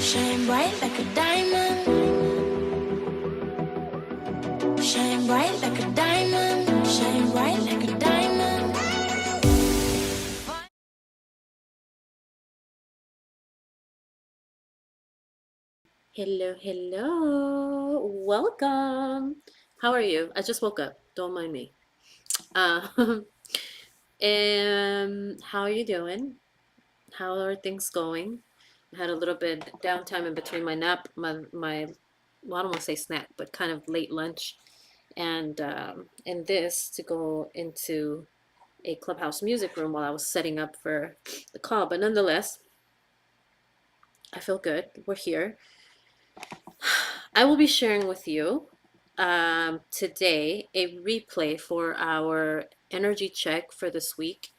Shine bright like a diamond. Shine bright like a diamond. Shine bright like a diamond. Hello, hello. Welcome. How are you? I just woke up. Don't mind me. Uh, how are you doing? How are things going? I had a little bit downtime in between my nap, my well, I don't want to say snack, but kind of late lunch, and this to go into a clubhouse music room while I was setting up for the call. But nonetheless, I feel good. We're here. I will be sharing with you today a replay for our energy check for this week.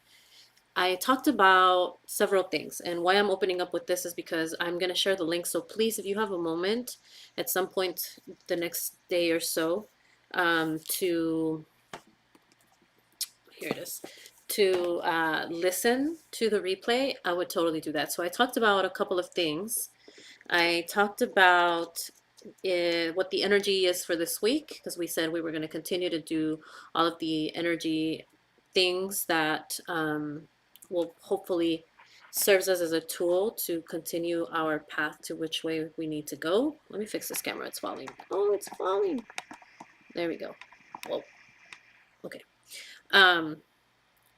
I talked about several things, and why I'm opening up with this is because I'm going to share the link. So please, if you have a moment at some point the next day or so, to here it is to listen to the replay, I would totally do that. So I talked about a couple of things. I talked about what the energy is for this week because we said we were going to continue to do all of the energy things that will hopefully serves us as a tool to continue our path to which way we need to go. Let me fix this camera. It's falling. Oh, it's falling. There we go. Whoa. Okay. Um,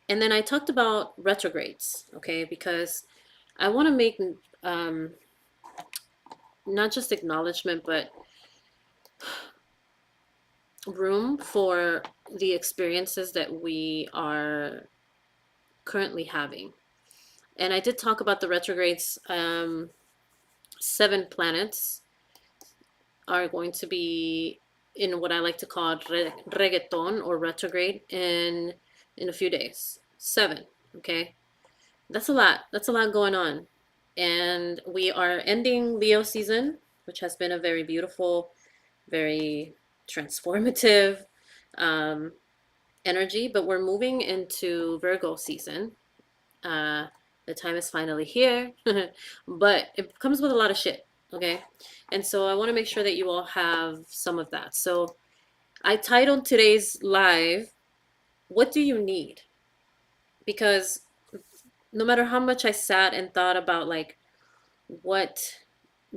and then I talked about retrogrades, okay, because I want to make um, not just acknowledgement, but room for the experiences that we are currently having. And I did talk about the retrogrades. 7 planets are going to be in what I like to call reggaeton or retrograde in a few days. 7, okay? That's a lot. That's a lot going on. And we are ending Leo season, which has been a very beautiful, very transformative um, energy, but we're moving into Virgo season. Uh, the time is finally here, but it comes with a lot of shit, okay? And so I want to make sure that you all have some of that. So I titled today's live, What Do You Need? Because no matter how much I sat and thought about, like, what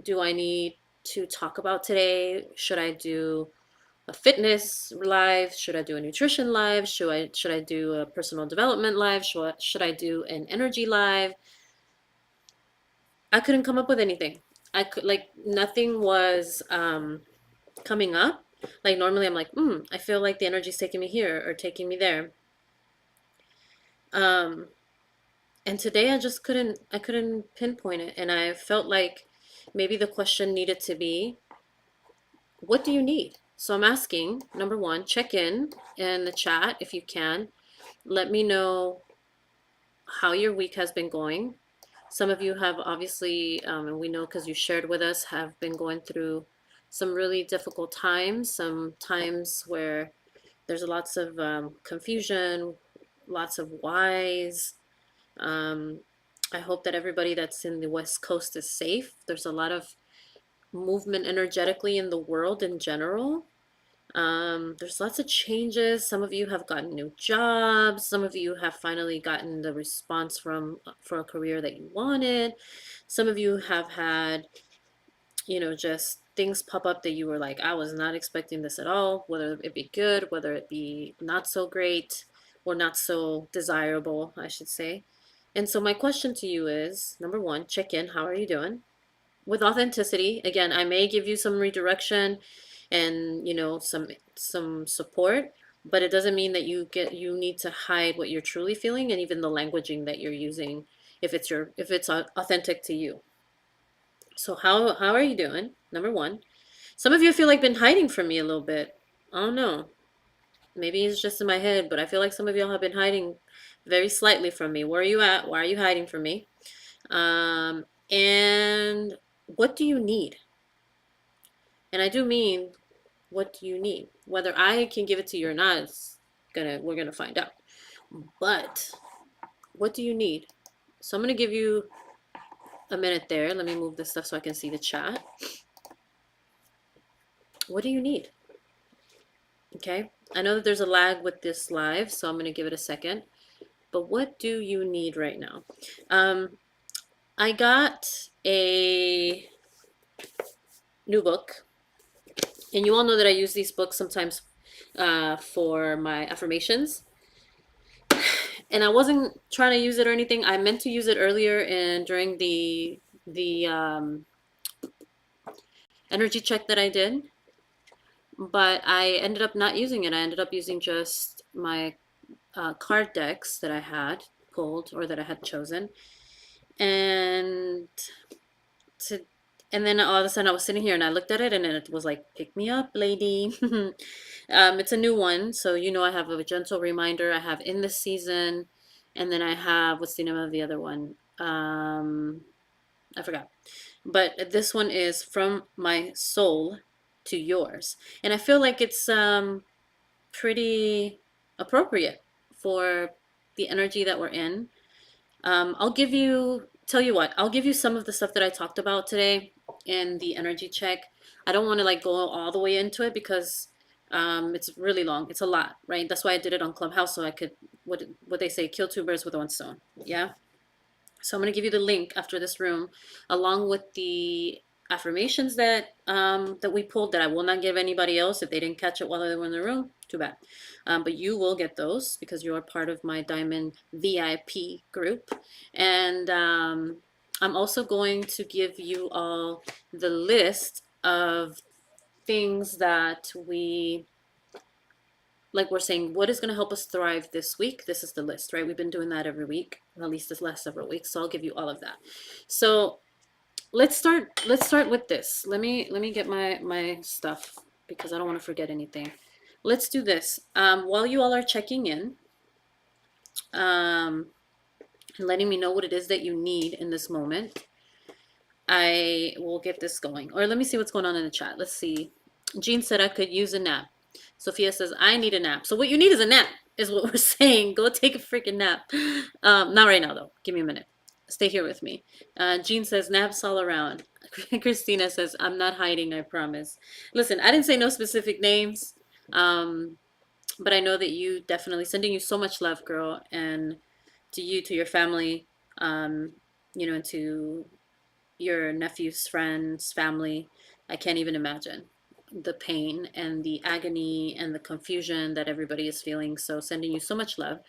do I need to talk about today? Should I do a fitness live? Should I do a nutrition live? Should I do a personal development live? Should I do an energy live? I couldn't come up with anything. I could like nothing was coming up. Like normally I'm like, I feel like the energy's taking me here or taking me there. Um, and today I couldn't pinpoint it, and I felt like maybe the question needed to be, what do you need? So I'm asking, number one, check in the chat if you can. Let me know how your week has been going. Some of you have obviously, and we know because you shared with us, have been going through some really difficult times, some times where there's lots of confusion, lots of whys. Um, I hope that everybody that's in the West Coast is safe. There's a lot of movement energetically in the world in general. There's lots of changes. Some of you have gotten new jobs. Some of you have finally gotten the response from for a career that you wanted. Some of you have had, just things pop up that you were like, I was not expecting this at all, whether it be good, whether it be not so great, or not so desirable, I should say. And so my question to you is, number one, check in. How are you doing? With authenticity. Again, I may give you some redirection and some support, but it doesn't mean that you need to hide what you're truly feeling and even the languaging that you're using if it's authentic to you. So how are you doing? Number one. Some of you feel like been hiding from me a little bit. I don't know. Maybe it's just in my head, but I feel like some of y'all have been hiding very slightly from me. Where are you at? Why are you hiding from me? And what do you need? And I do mean, what do you need? Whether I can give it to you or not, we're gonna find out. But what do you need? So I'm gonna give you a minute there. Let me move this stuff so I can see the chat. What do you need? Okay. I know that there's a lag with this live, so I'm going to give it a second. But what do you need right now? I got a new book, and you all know that I use these books sometimes for my affirmations. And I wasn't trying to use it or anything. I meant to use it earlier and during the energy check that I did, but I ended up not using it. I ended up using just my card decks that I had pulled or that I had chosen, and to and then all of a sudden I was sitting here and I looked at it and it was like, pick me up, lady. It's a new one, so you know I have a gentle reminder. I have in this season, and then I have, what's the name of the other one? I forgot. But this one is from my soul to yours, and I feel like it's pretty appropriate for the energy that we're in. Tell you what, I'll give you some of the stuff that I talked about today in the energy check. I don't want to like go all the way into it because it's really long. It's a lot, right? That's why I did it on Clubhouse so I could, what they say, kill two birds with one stone. Yeah. So I'm going to give you the link after this room, along with the affirmations that we pulled that I will not give anybody else if they didn't catch it while they were in the room. Too bad. But you will get those because you're part of my Diamond VIP group. And I'm also going to give you all the list of things that we're saying, what is going to help us thrive this week? This is the list, right? We've been doing that every week, at least this last several weeks. So I'll give you all of that. So let's start with this. Let me get my stuff because I don't want to forget anything. Let's do this. While you all are checking in, and letting me know what it is that you need in this moment, I will get this going. Or let me see what's going on in the chat. Let's see. Jean said I could use a nap. Sophia says, I need a nap. So what you need is a nap, is what we're saying. Go take a freaking nap. Not right now, though. Give me a minute. Stay here with me. Jean says, naps all around. Christina says, I'm not hiding, I promise. Listen, I didn't say no specific names, but I know that you definitely, sending you so much love, girl, and to you, to your family, and to your nephew's friends, family. I can't even imagine the pain and the agony and the confusion that everybody is feeling. So sending you so much love.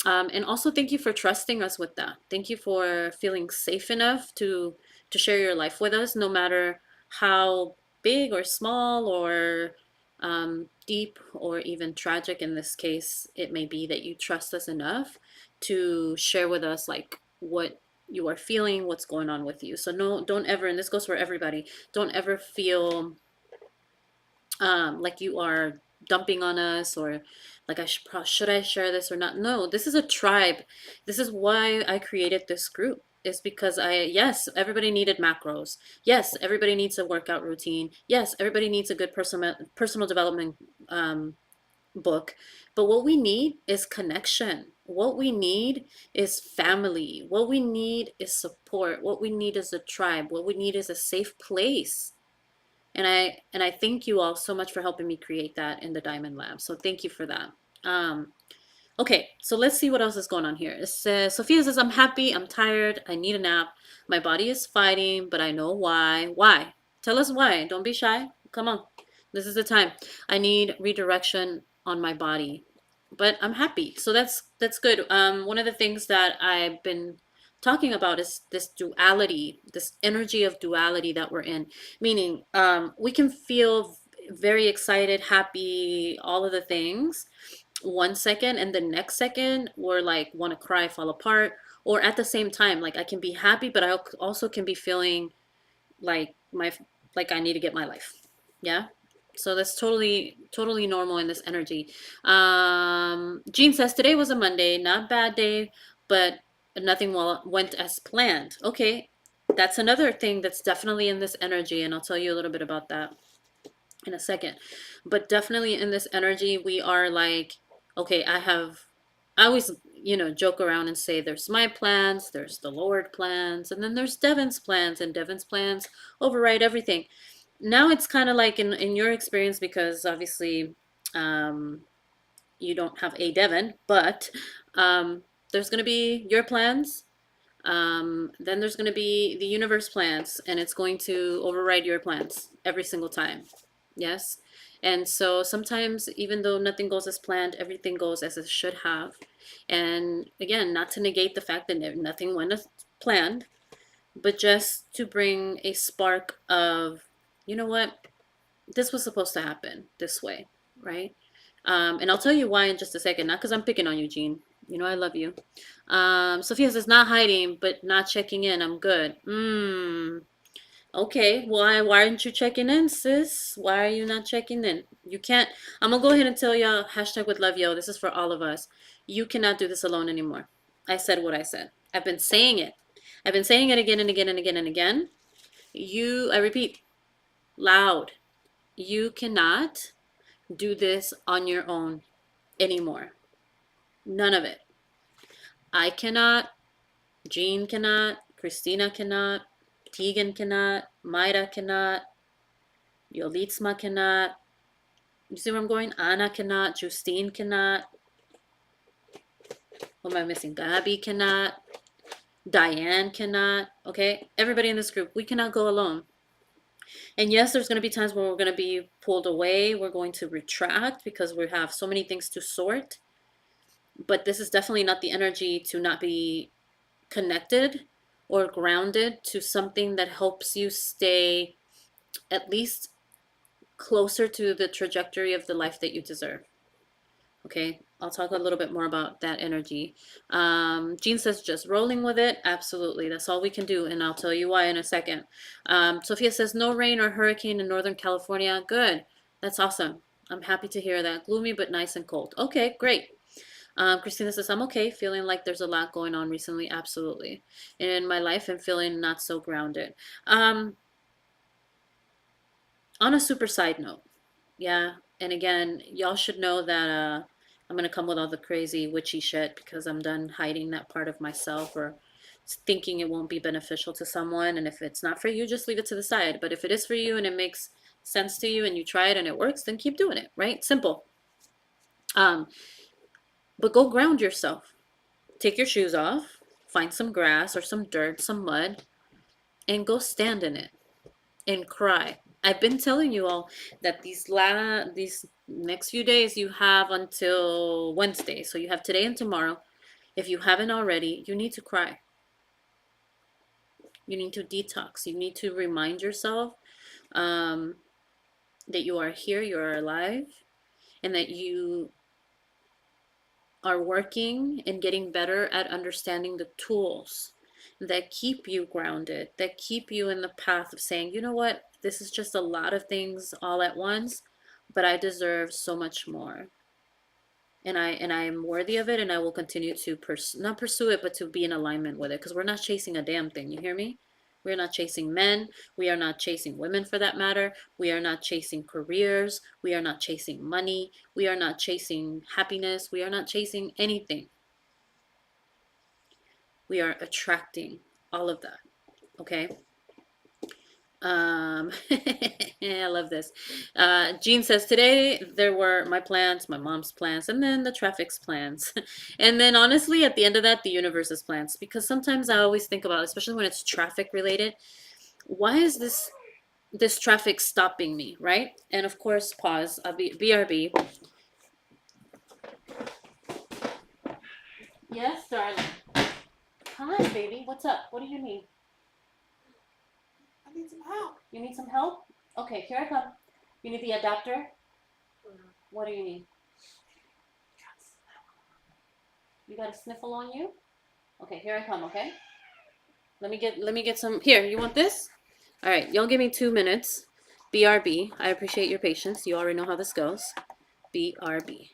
And also thank you for trusting us with that. Thank you for feeling safe enough to share your life with us, no matter how big or small or deep or even tragic in this case it may be, that you trust us enough to share with us like what you are feeling, what's going on with you. So no, don't ever, and this goes for everybody, don't ever feel like you are dumping on us or like should I share this or not. No, this is a tribe. This is why I created this group. It's because yes, everybody needed macros. Yes, everybody needs a workout routine. Yes, everybody needs a good personal development book. But what we need is connection. What we need is family. What we need is support. What we need is a tribe. What we need is a safe place. And I thank you all so much for helping me create that in the Diamond Lab. So thank you for that. Okay, so let's see what else is going on here. It says, Sophia says, I'm happy, I'm tired, I need a nap. My body is fighting, but I know why. Why? Tell us why. Don't be shy. Come on. This is the time. I need redirection on my body. But I'm happy. So that's good. One of the things that I've been talking about is this duality, this energy of duality that we're in. Meaning, we can feel very excited, happy, all of the things 1 second, and the next second we're like want to cry, fall apart. Or at the same time, like I can be happy, but I also can be feeling like I need to get my life. Yeah. So that's totally normal in this energy. Jean says today was a Monday, not bad day, but nothing went as planned. Okay, that's another thing that's definitely in this energy, and I'll tell you a little bit about that in a second. But definitely in this energy, we are like, okay, I always joke around and say there's my plans, there's the Lord plans, and then there's Devon's plans, and Devon's plans override everything. Now it's kind of like in your experience, because obviously um, you don't have a Devon, but there's going to be your plans. Then there's going to be the universe plans, and it's going to override your plans every single time. Yes. And so sometimes, even though nothing goes as planned, everything goes as it should have. And again, not to negate the fact that nothing went as planned, but just to bring a spark of, you know what, this was supposed to happen this way, right? And I'll tell you why in just a second. Not because I'm picking on you, Jean. You know I love you. Sophia says not hiding, but not checking in. I'm good. Okay. Why aren't you checking in, sis? Why are you not checking in? You can't. I'm gonna go ahead and tell y'all. Hashtag with love, yo. This is for all of us. You cannot do this alone anymore. I said what I said. I've been saying it. I've been saying it again and again and again and again. I repeat, loud. You cannot do this on your own anymore. None of it. I cannot, Jean cannot, Christina cannot, Tegan cannot, Mayra cannot, Yolitsma cannot. You see where I'm going? Anna cannot, Justine cannot. What am I missing? Gabby cannot, Diane cannot. Okay? Everybody in this group, we cannot go alone. And yes, there's going to be times where we're going to be pulled away. We're going to retract because we have so many things to sort. But this is definitely not the energy to not be connected or grounded to something that helps you stay at least closer to the trajectory of the life that you deserve. Okay, I'll talk a little bit more about that energy. Jean says just rolling with it. Absolutely, that's all we can do, and I'll tell you why in a second. Sophia says no rain or hurricane in Northern California. Good, that's awesome. I'm happy to hear that. Gloomy but nice and cold. Okay, great. Christina says, I'm okay, feeling like there's a lot going on recently. Absolutely. In my life, I'm feeling not so grounded. Um, on a super side note, yeah, and again, y'all should know that I'm gonna come with all the crazy witchy shit because I'm done hiding that part of myself or thinking it won't be beneficial to someone. And if it's not for you, just leave it to the side. But if it is for you and it makes sense to you and you try it and it works, then keep doing it, right? Simple. Um, but go ground yourself. Take your shoes off, find some grass or some dirt, some mud, and go stand in it and cry. I've been telling you all that these next few days you have until Wednesday. So you have today and tomorrow. If you haven't already, you need to cry. You need to detox. You need to remind yourself um, that you are here, you are alive, and that you are working and getting better at understanding the tools that keep you grounded, that keep you in the path of saying, you know what, this is just a lot of things all at once, but I deserve so much more. And I am worthy of it, and I will continue to not pursue it, but to be in alignment with it, because we're not chasing a damn thing. You hear me? We're not chasing men. We are not chasing women, for that matter. We are not chasing careers. We are not chasing money. We are not chasing happiness. We are not chasing anything. We are attracting all of that. Okay. I love this. Jean says today there were my plans, my mom's plans, and then the traffic's plans. And then honestly, at the end of that, the universe's plans. Because sometimes I always think about, especially when it's traffic related, why is this traffic stopping me, right? And of course, pause. BRB. Yes, darling. Hi, baby. What's up? What do you need? I need some help. You need some help? Okay, here I come. You need the adapter? What do you need? You got a sniffle on you? Okay, here I come, okay? Let me get some here, you want this? Alright, y'all give me 2 minutes. BRB. I appreciate your patience. You already know how this goes. BRB.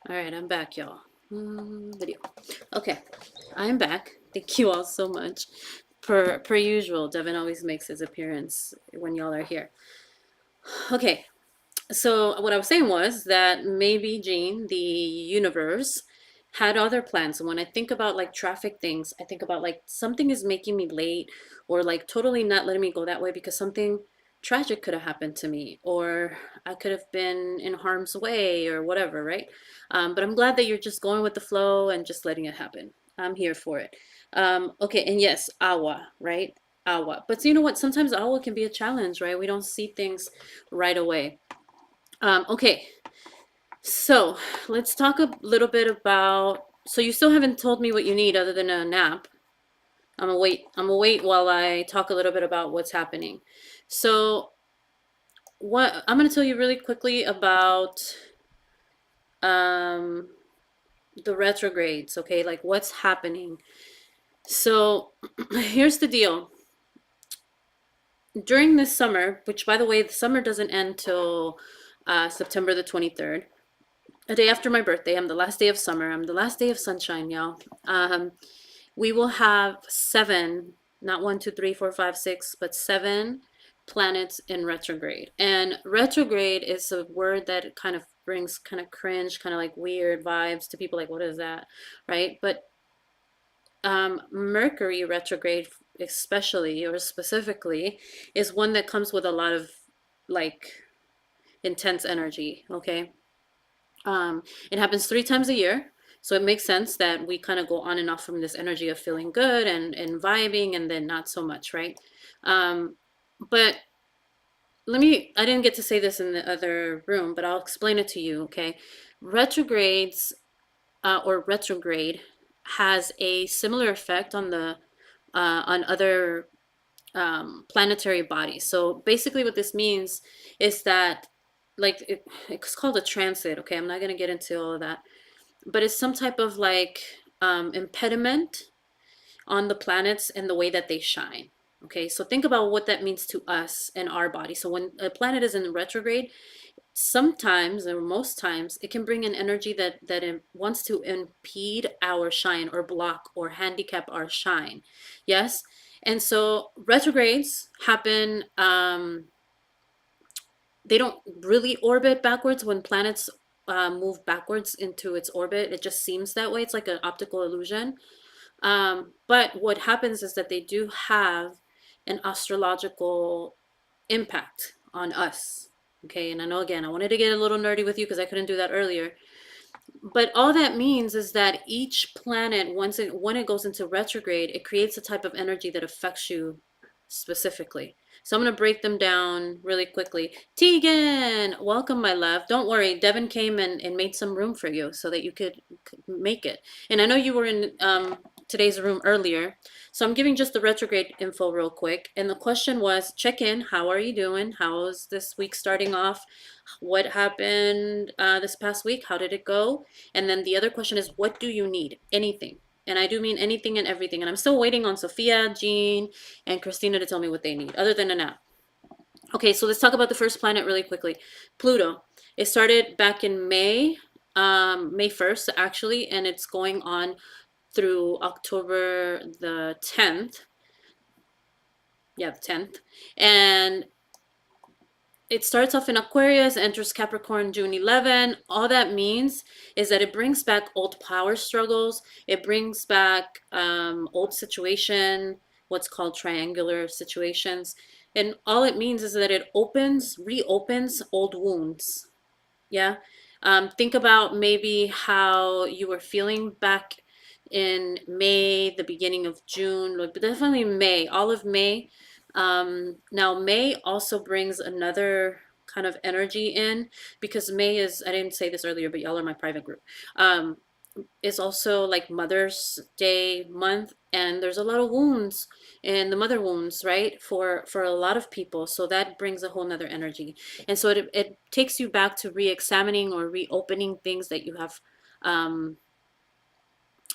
All right, I'm back, y'all. Video. Okay, I'm back. Thank you all so much. Per usual, Devin always makes his appearance when y'all are here. Okay, so what I was saying was that maybe Jean, the universe, had other plans. And when I think about like traffic things, I think about like something is making me late or like totally not letting me go that way because something tragic could have happened to me or I could have been in harm's way or whatever, right? But I'm glad that you're just going with the flow and just letting it happen. I'm here for it. Okay, and yes, awa, right? Awa. But you know what? Sometimes awa can be a challenge, right? We don't see things right away. Okay, so let's talk a little bit about. So you still haven't told me what you need other than a nap. I'm gonna wait. I'm gonna wait while I talk a little bit about what's happening. So what I'm gonna tell you really quickly about um, the retrogrades. Okay, like what's happening. So here's the deal. During this summer, which by the way, the summer doesn't end till September the 23rd. A day after my birthday. I'm the last day of summer. I'm the last day of sunshine, y'all. We will have seven, not one, two, three, four, five, six, but seven planets in retrograde. And retrograde is a word that kind of brings kind of cringe, kind of like weird vibes to people like, what is that? Right? But Mercury retrograde, especially or specifically, is one that comes with a lot of like intense energy, okay? It happens 3 times a year. So it makes sense that we kind of go on and off from this energy of feeling good and vibing and then not so much, right? But I didn't get to say this in the other room, but I'll explain it to you, okay? Retrogrades or retrograde has a similar effect on on other planetary bodies. So basically what this means is that like it's called a transit, okay? I'm not going to get into all of that, but it's some type of like impediment on the planets and the way that they shine. Okay, so think about what that means to us and our body. So when a planet is in retrograde, sometimes or most times it can bring an energy that wants to impede our shine or block or handicap our shine. Yes, and so retrogrades happen. They don't really orbit backwards when planets move backwards into its orbit. It just seems that way. It's like an optical illusion. But what happens is that they do have an astrological impact on us. Okay, and I know again, I wanted to get a little nerdy with you because I couldn't do that earlier. But all that means is that each planet, when it goes into retrograde, it creates a type of energy that affects you specifically. So I'm going to break them down really quickly. Tegan, welcome, my love. Don't worry, Devin came and made some room for you so that you could make it. And I know you were in today's room earlier. So I'm giving just the retrograde info real quick. And the question was, check in. How are you doing? How's this week starting off? What happened this past week? How did it go? And then the other question is, what do you need? Anything. And I do mean anything and everything. And I'm still waiting on Sophia, Jean, and Christina to tell me what they need, other than a nap. Okay, so let's talk about the first planet really quickly. Pluto. It started back in May 1st, actually, and it's going on through October the 10th. Yeah, the 10th. And it starts off in Aquarius, enters Capricorn June 11. All that means is that it brings back old power struggles. It brings back old situation, what's called triangular situations. And all it means is that it reopens old wounds. Yeah. Think about maybe how you were feeling back in May, the beginning of June, but definitely May, all of May. Now, May also brings another kind of energy in because May is, I didn't say this earlier, but y'all are my private group. It's also like Mother's Day month, and there's a lot of wounds and the mother wounds, right? For a lot of people. So that brings a whole nother energy. And so it takes you back to re-examining or reopening things that you have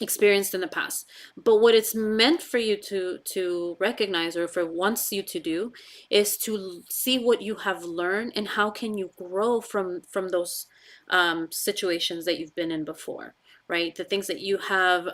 experienced in the past. But what it's meant for you to recognize, or for wants you to do, is to see what you have learned and how can you grow from those situations that you've been in before, right? The things that you have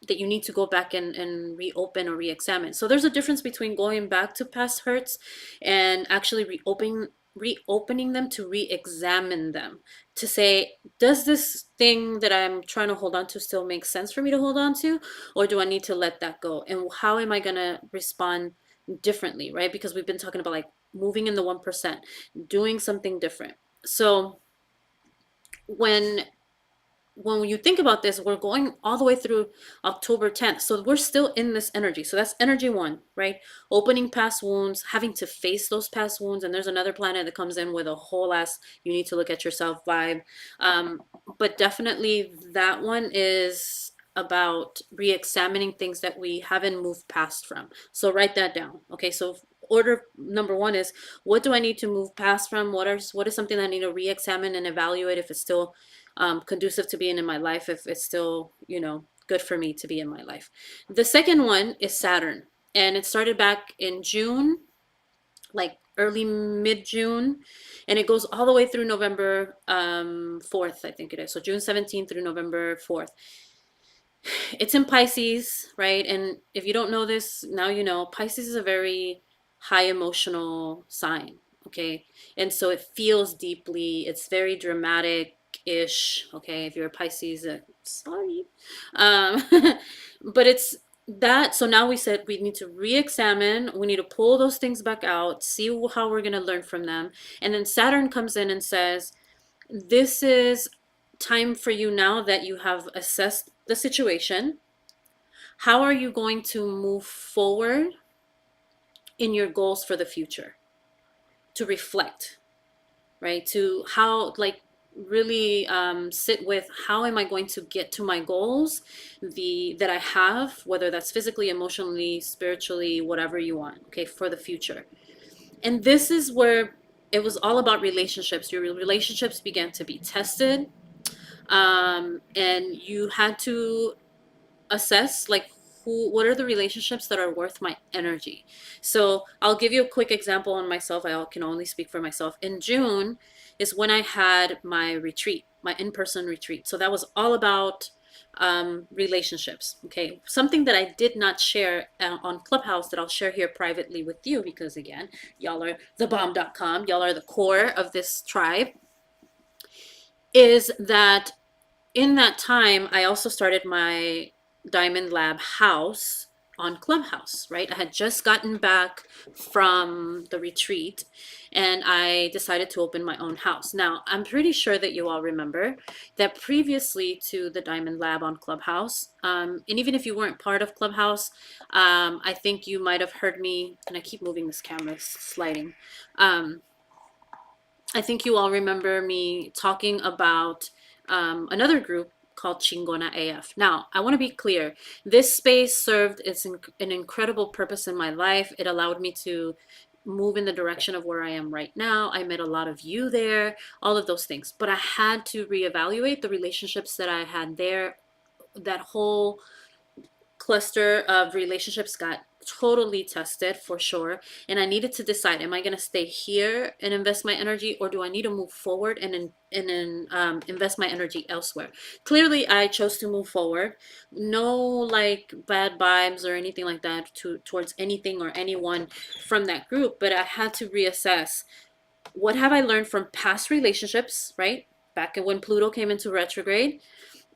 that you need to go back and reopen or re-examine. So there's a difference between going back to past hurts and actually reopening them to re-examine them, to say, does this thing that I'm trying to hold on to still make sense for me to hold on to, or do I need to let that go? And how am I going to respond differently, right? Because we've been talking about like moving in the 1%, doing something different. So when you think about this, we're going all the way through October 10th. So we're still in this energy. So that's energy one, right? Opening past wounds, having to face those past wounds. And there's another planet that comes in with a whole ass, you need to look at yourself vibe. But definitely that one is about re-examining things that we haven't moved past from. So write that down. Okay. So order number one is, what do I need to move past from? What is something that I need to re-examine and evaluate if it's still conducive to being in my life, if it's still, good for me to be in my life. The second one is Saturn, and it started back in June, like early mid-June, and it goes all the way through November 4th, I think it is. So June 17th through November 4th. It's in Pisces, right? And if you don't know this, now you know. Pisces is a very high emotional sign, okay? And so it feels deeply, it's very dramatic ish, okay? If you're a Pisces, sorry. Um, but it's that. So now we said we need to re-examine, we need to pull those things back out, see how we're going to learn from them. And then Saturn comes in and says, this is time for you, now that you have assessed the situation. How are you going to move forward in your goals for the future? To reflect, right? To how, like, really sit with, how am I going to get to my goals, that I have, whether that's physically, emotionally, spiritually, whatever you want, okay, for the future. And this is where it was all about relationships. Your relationships began to be tested, and you had to assess, like, what are the relationships that are worth my energy. So I'll give you a quick example on myself. I can only speak for myself. In June is when I had my retreat, my in-person retreat. So that was all about relationships. Okay, something that I did not share on Clubhouse, that I'll share here privately with you, because again, y'all are thebomb.com, y'all are the core of this tribe, is that in that time, I also started my Diamond Lab house on Clubhouse, right? I had just gotten back from the retreat and I decided to open my own house. Now, I'm pretty sure that you all remember that previously to the Diamond Lab on Clubhouse, and even if you weren't part of Clubhouse, I think you might have heard me, and I keep moving this camera, it's sliding. I think you all remember me talking about another group called Chingona AF. Now, I want to be clear. This space served an incredible purpose in my life. It allowed me to move in the direction of where I am right now. I met a lot of you there, all of those things. But I had to reevaluate the relationships that I had there. That whole cluster of relationships got totally tested, for sure, and I needed to decide, am I going to stay here and invest my energy, or do I need to move forward and invest my energy elsewhere? Clearly I chose to move forward. No, like, bad vibes or anything like that towards anything or anyone from that group, but I had to reassess, what have I learned from past relationships, right, back when Pluto came into retrograde.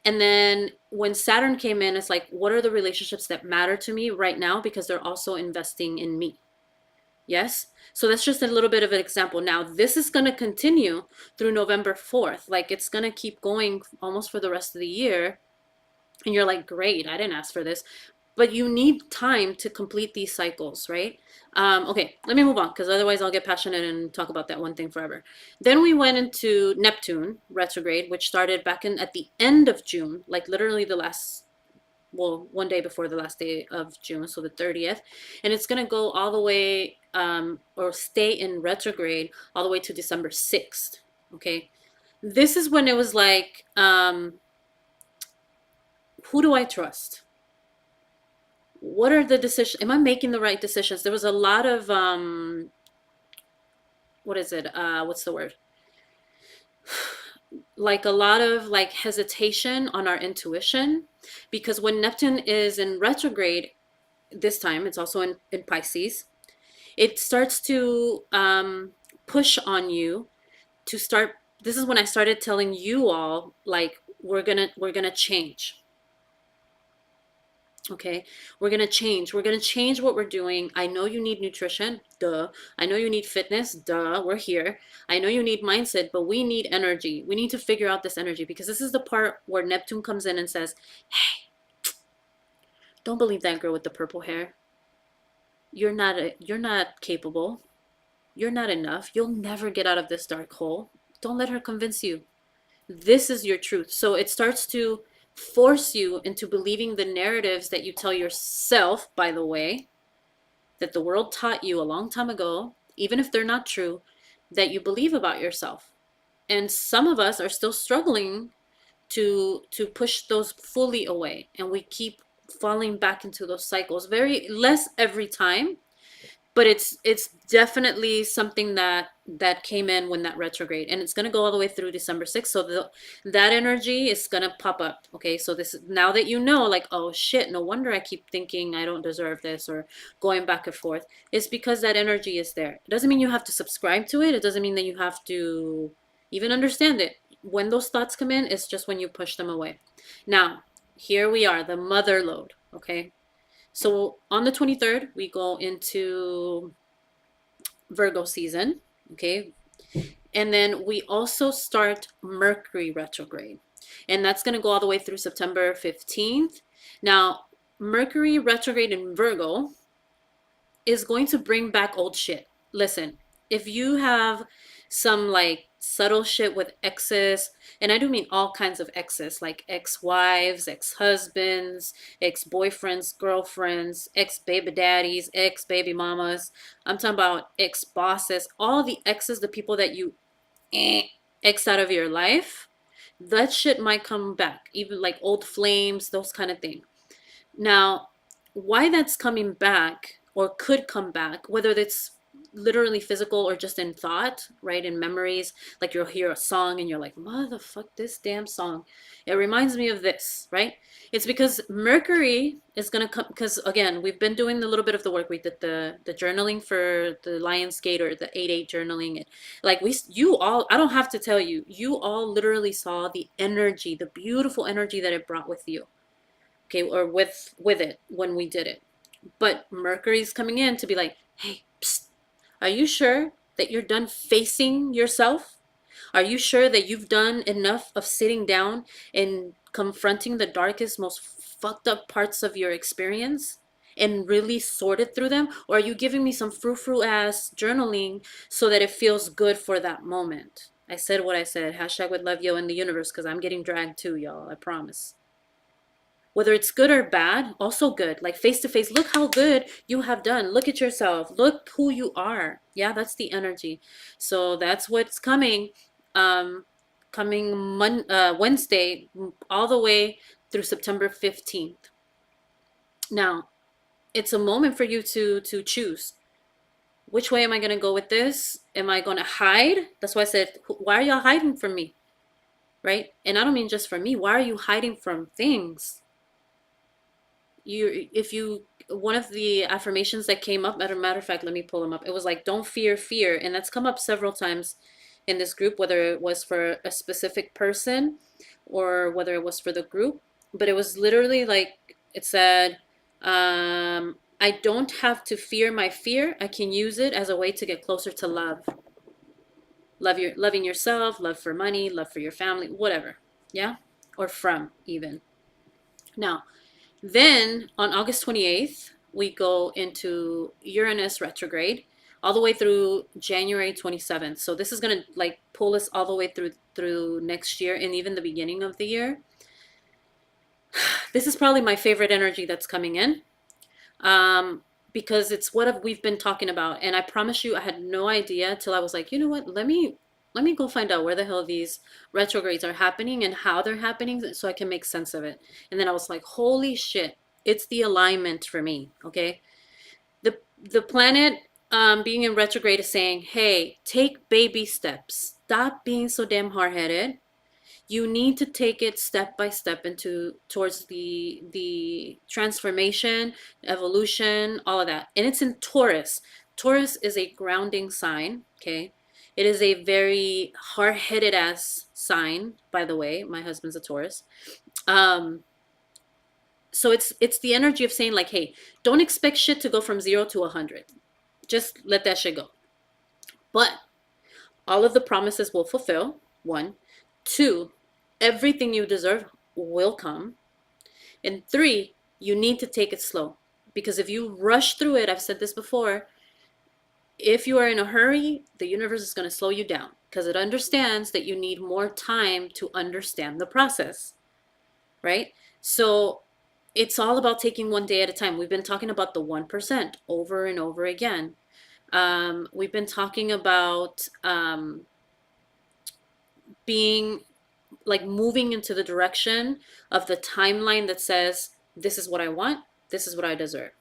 And then when Saturn came in, it's like, what are the relationships that matter to me right now, because they're also investing in me? Yes? So that's just a little bit of an example. Now, this is going to continue through November 4th. Like, it's going to keep going almost for the rest of the year. And you're like, great, I didn't ask for this. But you need time to complete these cycles, right? Okay, let me move on, because otherwise I'll get passionate and talk about that one thing forever. Then we went into Neptune retrograde, which started back at the end of June, like literally one day before the last day of June, so the 30th. And it's going to go all the way, or stay in retrograde all the way to December 6th, okay? This is when it was like, who do I trust? What are the decisions? Am I making the right decisions? There was a lot of what is it? What's the word? Like a lot of like hesitation on our intuition, because when Neptune is in retrograde, this time it's also in Pisces, it starts to push on you to start. This is when I started telling you all, like, we're gonna change. Okay, we're gonna change what we're doing. I know you need nutrition, duh. I know you need fitness, duh. We're here. I know you need mindset, but we need energy. We need to figure out this energy, because this is the part where Neptune comes in and says, hey, don't believe that girl with the purple hair. You're not capable. You're not enough. You'll never get out of this dark hole. Don't let her convince you. This is your truth. So it starts to force you into believing the narratives that you tell yourself, by the way, that the world taught you a long time ago, even if they're not true, that you believe about yourself. And some of us are still struggling to push those fully away, and we keep falling back into those cycles, very less every time, but it's definitely something that came in when that retrograde, and it's going to go all the way through December 6th. So that energy is going to pop up. Okay, so this, now that you know, like, oh shit, no wonder I keep thinking I don't deserve this, or going back and forth, it's because that energy is there. It doesn't mean you have to subscribe to it. It doesn't mean that you have to even understand it. When those thoughts come in, it's just when you push them away. Now, here we are, the mother lode. Okay, so on the 23rd, we go into Virgo season, okay? And then we also start Mercury retrograde. And that's going to go all the way through September 15th. Now, Mercury retrograde in Virgo is going to bring back old shit. Listen, if you have some like subtle shit with exes, and I do mean all kinds of exes, like ex-wives, ex-husbands, ex-boyfriends, girlfriends, ex-baby daddies, ex-baby mamas. I'm talking about ex-bosses, all the exes, the people that you X out of your life. That shit might come back, even like old flames, those kind of things. Now, why that's coming back or could come back, whether it's literally physical or just in thought, right? In memories, like you'll hear a song and you're like, motherfuck this damn song. It reminds me of this, right? It's because Mercury is gonna come, because again, we've been doing a little bit of the work. We did the journaling for the Lionsgate, or the 8-8 journaling. And like you all, I don't have to tell you, you all literally saw the energy, the beautiful energy that it brought with you, okay, or with it when we did it. But Mercury's coming in to be like, hey, psst, are you sure that you're done facing yourself? Are you sure that you've done enough of sitting down and confronting the darkest, most fucked up parts of your experience and really sorted through them? Or are you giving me some frou-frou ass journaling so that it feels good for that moment? I said what I said. Hashtag with love, yo, in the universe, because I'm getting dragged too, y'all. I promise. Whether it's good or bad, also good. Like face to face, look how good you have done. Look at yourself. Look who you are. Yeah, that's the energy. So that's what's coming. Um, Wednesday, all the way through September 15th. Now, it's a moment for you to choose. Which way am I gonna go with this? Am I gonna hide? That's why I said, why are y'all hiding from me? Right? And I don't mean just from me. Why are you hiding from things? If you, one of the affirmations that came up, as a matter of fact, let me pull them up. It was like, don't fear fear, and that's come up several times in this group, whether it was for a specific person or whether it was for the group. But it was literally like, it said, I don't have to fear my fear. I can use it as a way to get closer to love. Loving yourself, love for money, love for your family, whatever. Yeah, or from even. Now, then on August 28th, we go into Uranus retrograde all the way through January 27th. So this is going to like pull us all the way through next year, and even the beginning of the year. This is probably my favorite energy that's coming in, because it's what we've been talking about. And I promise you, I had no idea till I was like, you know what, let me let me go find out where the hell these retrogrades are happening and how they're happening so I can make sense of it. And then I was like, holy shit, it's the alignment for me. Okay. The planet being in retrograde is saying, hey, take baby steps. Stop being so damn hard-headed. You need to take it step by step into towards the transformation, evolution, all of that. And it's in Taurus. Taurus is a grounding sign, okay? It is a very hard-headed ass sign, by the way. My husband's a Taurus. Um so it's the energy of saying like, hey, don't expect shit to go from 0 to 100. Just let that shit go. But all of the promises will fulfill. One. Two, everything you deserve will come. And three, you need to take it slow. Because if you rush through it, I've said this before, if you are in a hurry, the universe is going to slow you down because it understands that you need more time to understand the process, right? So it's all about taking one day at a time. We've been talking about the 1% over and over again. We've been talking about being like moving into the direction of the timeline that says, this is what I want, this is what I deserve.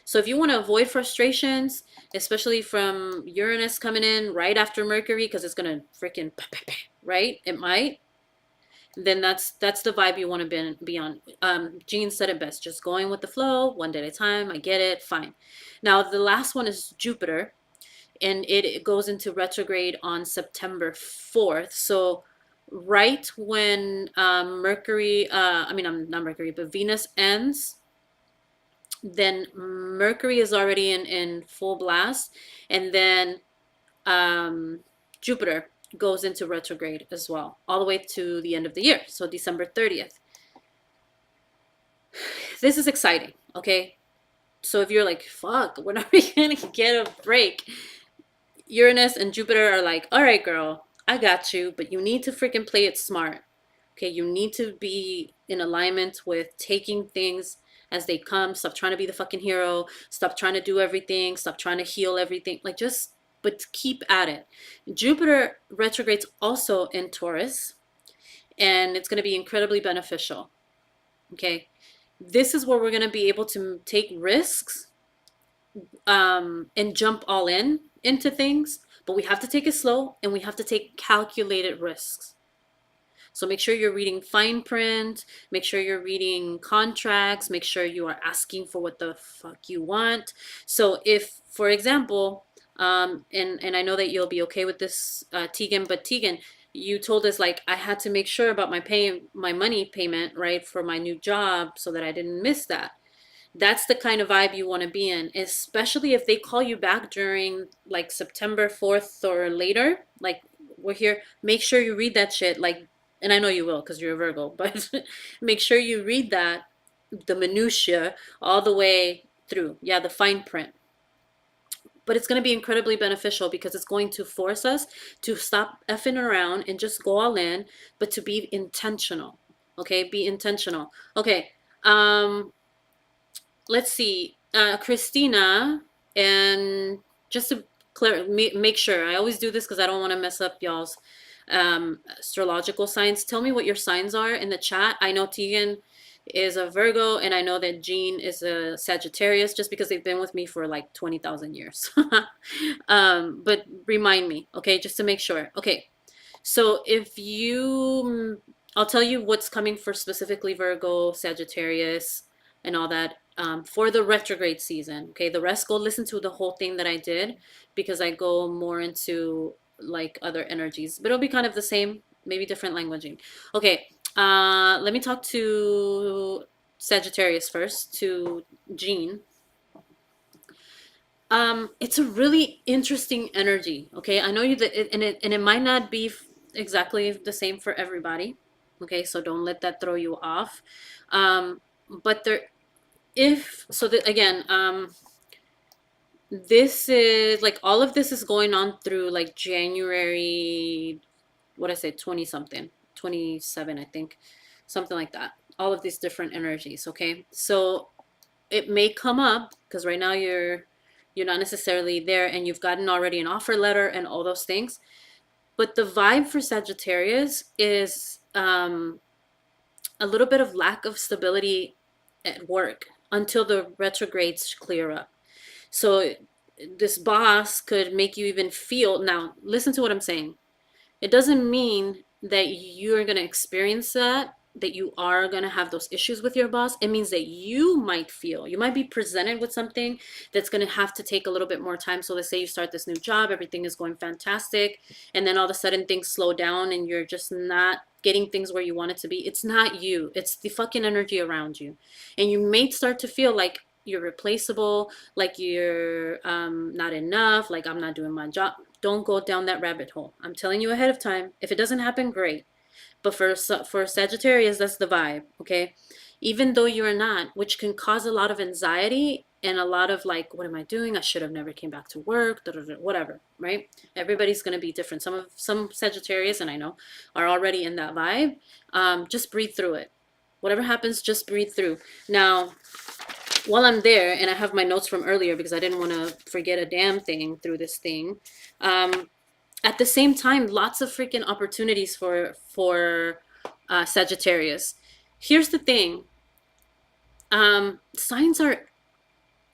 So if you want to avoid frustrations, especially from Uranus coming in right after Mercury, because it's gonna freaking right, it might. Then that's the vibe you want to be on. Jean said it best: just going with the flow, one day at a time. I get it, fine. Now the last one is Jupiter, and it goes into retrograde on September 4th. So right when Mercury, I mean, I'm not Mercury, but Venus ends, then Mercury is already in full blast, and then Jupiter goes into retrograde as well, all the way to the end of the year, so December 30th. This is exciting, okay? So if you're like, fuck, when are we gonna get a break? Uranus and Jupiter are like, all right, girl, I got you, but you need to freaking play it smart. Okay, you need to be in alignment with taking things as they come. Stop trying to be the fucking hero. Stop trying to do everything. Stop trying to heal everything. Like, just, but keep at it. Jupiter retrogrades also in Taurus, and it's going to be incredibly beneficial. Okay, this is where we're going to be able to take risks and jump all in into things, but we have to take it slow and we have to take calculated risks. So make sure you're reading fine print, make sure you're reading contracts, make sure you are asking for what the fuck you want. So if, for example, and I know that you'll be okay with this, Tegan, but Tegan, you told us like I had to make sure about my money payment, right, for my new job so that I didn't miss that. That's the kind of vibe you want to be in, especially if they call you back during like September 4th or later. Like, we're here, make sure you read that shit. Like, and I know you will because you're a Virgo, but make sure you read that, the minutia, all the way through. Yeah, the fine print. But it's going to be incredibly beneficial because it's going to force us to stop effing around and just go all in, but to be intentional. Okay, be intentional. Okay, let's see, Christina, and just to make sure, I always do this because I don't want to mess up y'all's astrological signs. Tell me what your signs are in the chat. I know Tegan is a Virgo, and I know that Jean is a Sagittarius, just because they've been with me for like 20,000 years. But remind me, okay, just to make sure. Okay, so if you, I'll tell you what's coming for specifically Virgo, Sagittarius, and all that, for the retrograde season. Okay, the rest, go listen to the whole thing that I did, because I go more into like other energies, but it'll be kind of the same, maybe different languaging. Okay, let me talk to Sagittarius first, to Jean. It's a really interesting energy. Okay, I know you and it might not be exactly the same for everybody. Okay, so don't let that throw you off. But there, if so, that again, this is like, all of this is going on through like January, what I say, 20 something, 27, I think, something like that. All of these different energies. Okay, so it may come up because right now you're not necessarily there, and you've gotten already an offer letter and all those things. But the vibe for Sagittarius is a little bit of lack of stability at work until the retrogrades clear up. So this boss could make you even feel, now listen to what I'm saying. It doesn't mean that you're going to experience that you are going to have those issues with your boss. It means that you might be presented with something that's going to have to take a little bit more time. So let's say you start this new job, everything is going fantastic, and then all of a sudden things slow down and you're just not getting things where you want it to be. It's not you, it's the fucking energy around you. And you may start to feel like you're replaceable, like you're not enough, like I'm not doing my job. Don't go down that rabbit hole. I'm telling you ahead of time. If it doesn't happen, great. But for Sagittarius, that's the vibe, okay? Even though you're not, which can cause a lot of anxiety and a lot of like, what am I doing? I should have never came back to work, whatever, right? Everybody's gonna be different. Some Sagittarius, and I know, are already in that vibe. Just breathe through it. Whatever happens, just breathe through. Now, while I'm there, and I have my notes from earlier because I didn't want to forget a damn thing through this thing. At the same time, lots of freaking opportunities for Sagittarius. Here's the thing: signs are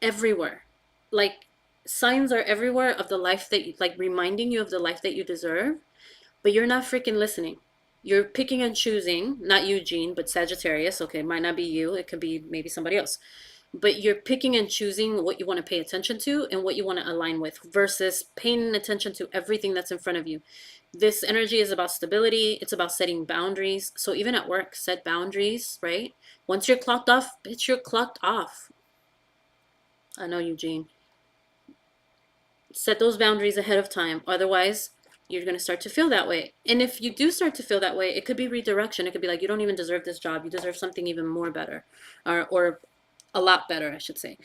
everywhere. Like signs are everywhere of the life that you, like reminding you of the life that you deserve, but you're not freaking listening. You're picking and choosing, not Eugene, but Sagittarius. Okay, it might not be you. It could be maybe somebody else. But you're picking and choosing what you want to pay attention to and what you want to align with versus paying attention to everything that's in front of you. This energy is about stability. It's about setting boundaries. So even at work, set boundaries, right? Once you're clocked off, bitch, you're clocked off. I know, Eugene. Set those boundaries ahead of time. Otherwise, you're going to start to feel that way. And if you do start to feel that way, it could be redirection. It could be like, you don't even deserve this job. You deserve something even more better, or a lot better, I should say.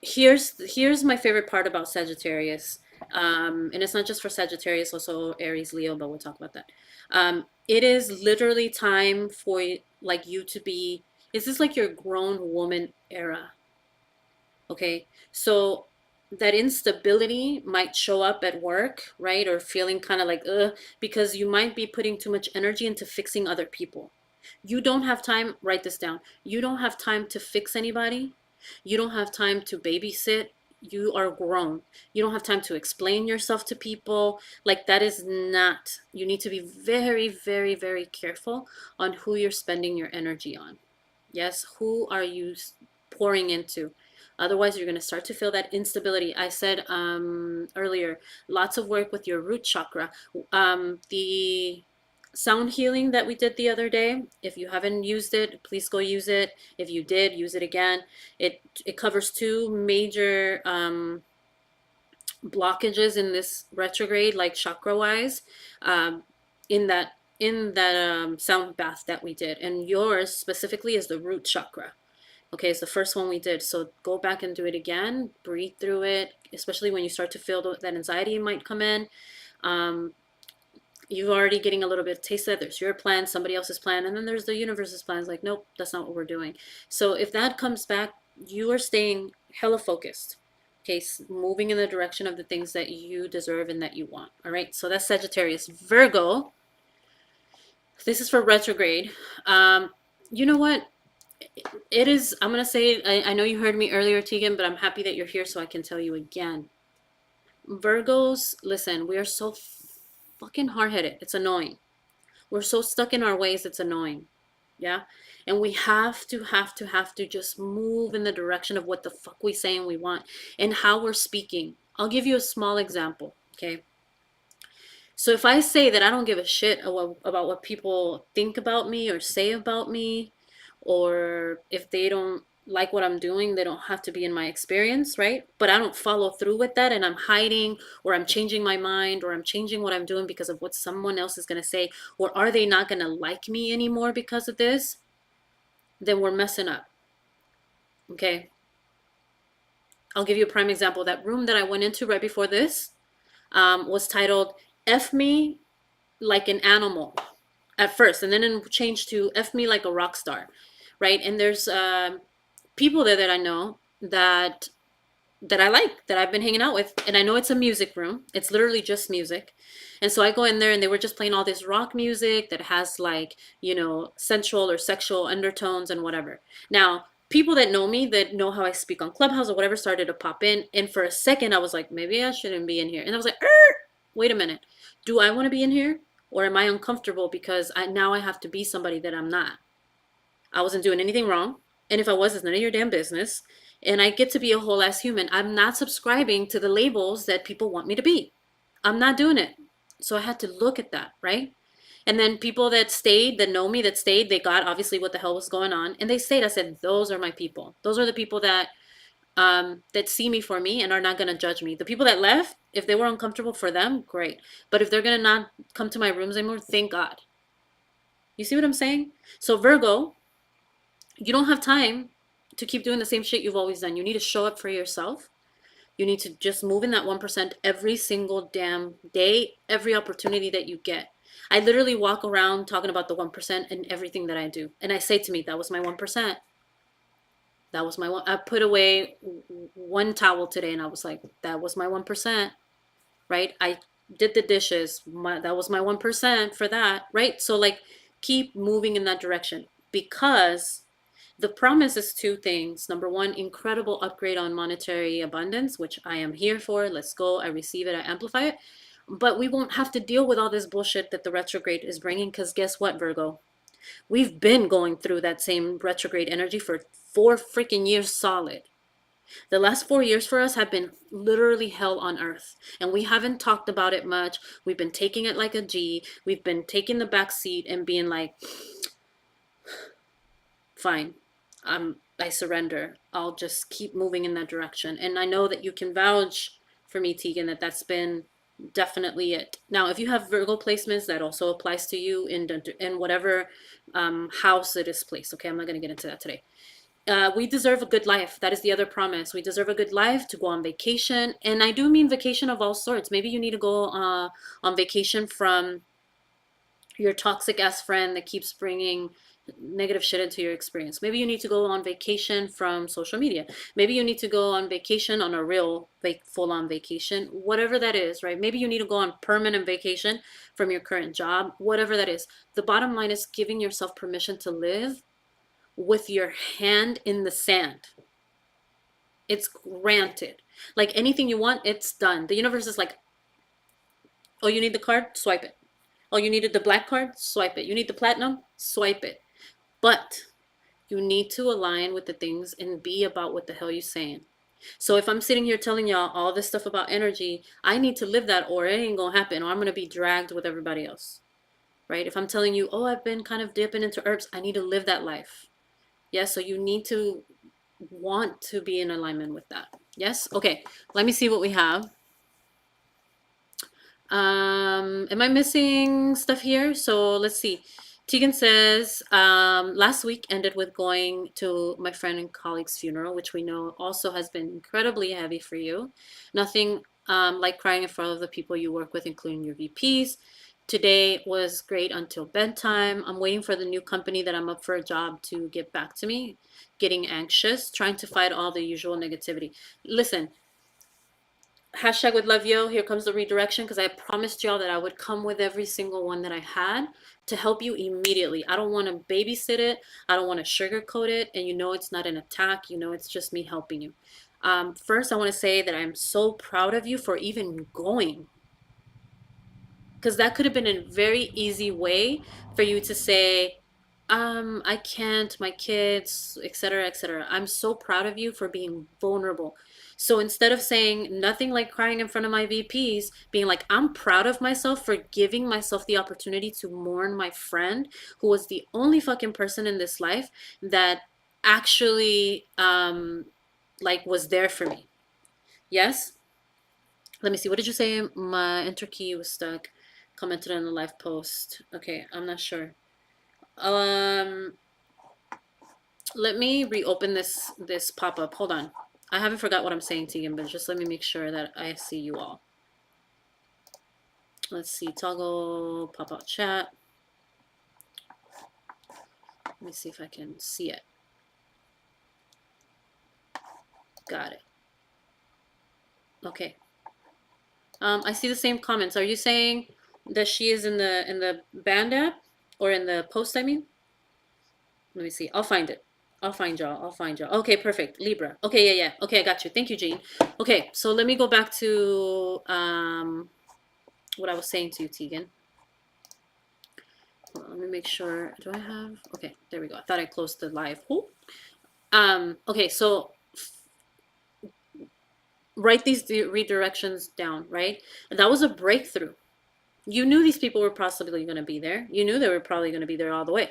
Here's my favorite part about Sagittarius. And it's not just for Sagittarius, also Aries, Leo, but we'll talk about that. It is literally time for like you to be, is this like your grown woman era? Okay, so that instability might show up at work, right? Or feeling kind of like, because you might be putting too much energy into fixing other people. You don't have time, write this down. You don't have time to fix anybody. You don't have time to babysit. You are grown. You don't have time to explain yourself to people. Like, that is not, you need to be very, very, very careful on who you're spending your energy on. Yes, who are you pouring into? Otherwise, you're going to start to feel that instability. I said earlier, lots of work with your root chakra. The sound healing that we did the other day, if you haven't used it, please go use it. If you did, use it again. It covers two major blockages in this retrograde, like chakra wise, in that sound bath that we did. And yours specifically is the root chakra. Okay, it's the first one we did. So go back and do it again. Breathe through it, especially when you start to feel that anxiety might come in. You're already getting a little bit of taste of it. There's your plan, somebody else's plan, and then there's the universe's plans. Like, nope, that's not what we're doing. So if that comes back, you are staying hella focused. Okay, moving in the direction of the things that you deserve and that you want. All right, so that's Sagittarius. Virgo, this is for retrograde. You know what? It is, I'm going to say, I know you heard me earlier, Tegan, but I'm happy that you're here so I can tell you again. Virgos, listen, we are so fucking hard-headed. It's annoying. We're so stuck in our ways, it's annoying. Yeah? And we have to just move in the direction of what the fuck we say and we want and how we're speaking. I'll give you a small example, okay? So if I say that I don't give a shit about what people think about me or say about me, or if they don't like what I'm doing, they don't have to be in my experience, right? But I don't follow through with that and I'm hiding, or I'm changing my mind, or I'm changing what I'm doing because of what someone else is going to say, or are they not going to like me anymore because of this? Then we're messing up. Okay? I'll give you a prime example. That room that I went into right before this was titled F Me Like an Animal at first, and then it changed to F Me Like a Rock Star, right? And there's people there that I know that that I like, that I've been hanging out with. And I know it's a music room. It's literally just music. And so I go in there and they were just playing all this rock music that has like, you know, sensual or sexual undertones and whatever. Now, people that know me, that know how I speak on Clubhouse or whatever, started to pop in. And for a second, I was like, maybe I shouldn't be in here. And I was like, wait a minute. Do I want to be in here? Or am I uncomfortable because now I have to be somebody that I'm not? I wasn't doing anything wrong. And if I was, it's none of your damn business. And I get to be a whole ass human. I'm not subscribing to the labels that people want me to be. I'm not doing it. So I had to look at that, right? And then people that stayed, that know me, that stayed, they got obviously what the hell was going on, and they stayed. I said, those are my people. Those are the people that see me for me and are not gonna judge me. The people that left, if they were uncomfortable for them, great. But if they're gonna not come to my rooms anymore, thank God. You see what I'm saying? So Virgo, you don't have time to keep doing the same shit you've always done. You need to show up for yourself. You need to just move in that 1% every single damn day, every opportunity that you get. I literally walk around talking about the 1% in everything that I do. And I say to me, that was my 1%. That was my one. I put away one towel today and I was like, that was my 1%, right? I did the dishes. That was my 1% for that, right? So, like, keep moving in that direction because the promise is two things. Number one, incredible upgrade on monetary abundance, which I am here for. Let's go. I receive it. I amplify it. But we won't have to deal with all this bullshit that the retrograde is bringing because guess what, Virgo? We've been going through that same retrograde energy for 4 freaking years solid. The last 4 years for us have been literally hell on earth. And we haven't talked about it much. We've been taking it like a G. We've been taking the back seat and being like, fine, I surrender. I'll just keep moving in that direction. And I know that you can vouch for me, Tegan, that that's been definitely it. Now, if you have Virgo placements, that also applies to you in whatever house it is placed. Okay, I'm not going to get into that today. We deserve a good life. That is the other promise. We deserve a good life to go on vacation. And I do mean vacation of all sorts. Maybe you need to go on vacation from your toxic ass friend that keeps bringing negative shit into your experience. Maybe you need to go on vacation from social media. Maybe you need to go on vacation on a real, like, full on vacation, whatever that is, right? Maybe you need to go on permanent vacation from your current job, whatever that is. The bottom line is giving yourself permission to live with your hand in the sand. It's granted. Like anything you want, it's done. The universe is like, oh, you need the card? Swipe it. Oh, you needed the black card? Swipe it. You need the platinum? Swipe it. But you need to align with the things and be about what the hell you're saying. So if I'm sitting here telling y'all all this stuff about energy, I need to live that or it ain't gonna happen or I'm gonna be dragged with everybody else. Right? If I'm telling you, oh, I've been kind of dipping into herbs, I need to live that life. Yes, so you need to want to be in alignment with that. Yes? Okay, let me see what we have. Am I missing stuff here? So let's see. Tegan says, last week ended with going to my friend and colleague's funeral, which we know also has been incredibly heavy for you. Nothing like crying in front of the people you work with, including your VPs. Today was great until bedtime. I'm waiting for the new company that I'm up for a job to get back to me. Getting anxious, trying to fight all the usual negativity. Listen, hashtag with love yo, here comes the redirection because I promised y'all that I would come with every single one that I had to help you immediately. I don't want to babysit it. I don't want to sugarcoat it. And you know it's not an attack. You know it's just me helping you. First, I want to say that I'm so proud of you for even going. Because that could have been a very easy way for you to say, I can't, my kids, etc., etc. I'm so proud of you for being vulnerable. So instead of saying nothing like crying in front of my VPs, being like, I'm proud of myself for giving myself the opportunity to mourn my friend who was the only fucking person in this life that actually like was there for me. Yes? Let me see. What did you say? My enter key was stuck. Commented on the live post. Okay, I'm not sure. Let me reopen this pop-up. Hold on. I haven't forgot what I'm saying to you, but just let me make sure that I see you all. Let's see. Toggle pop-up chat. Let me see if I can see it. Got it. Okay. I see the same comments. Are you saying that she is in the band app or in the post, I mean? Let me see. I'll find it. I'll find y'all. I'll find y'all. Okay, perfect. Libra. Okay, yeah, yeah. Okay, I got you. Thank you, Jean. Okay, so let me go back to what I was saying to you, Tegan. Hold on, let me make sure. Do I have? Okay, there we go. I thought I closed the live. Ooh. Okay, so write these redirections down, right? And that was a breakthrough. You knew these people were possibly going to be there. You knew they were probably going to be there all the way.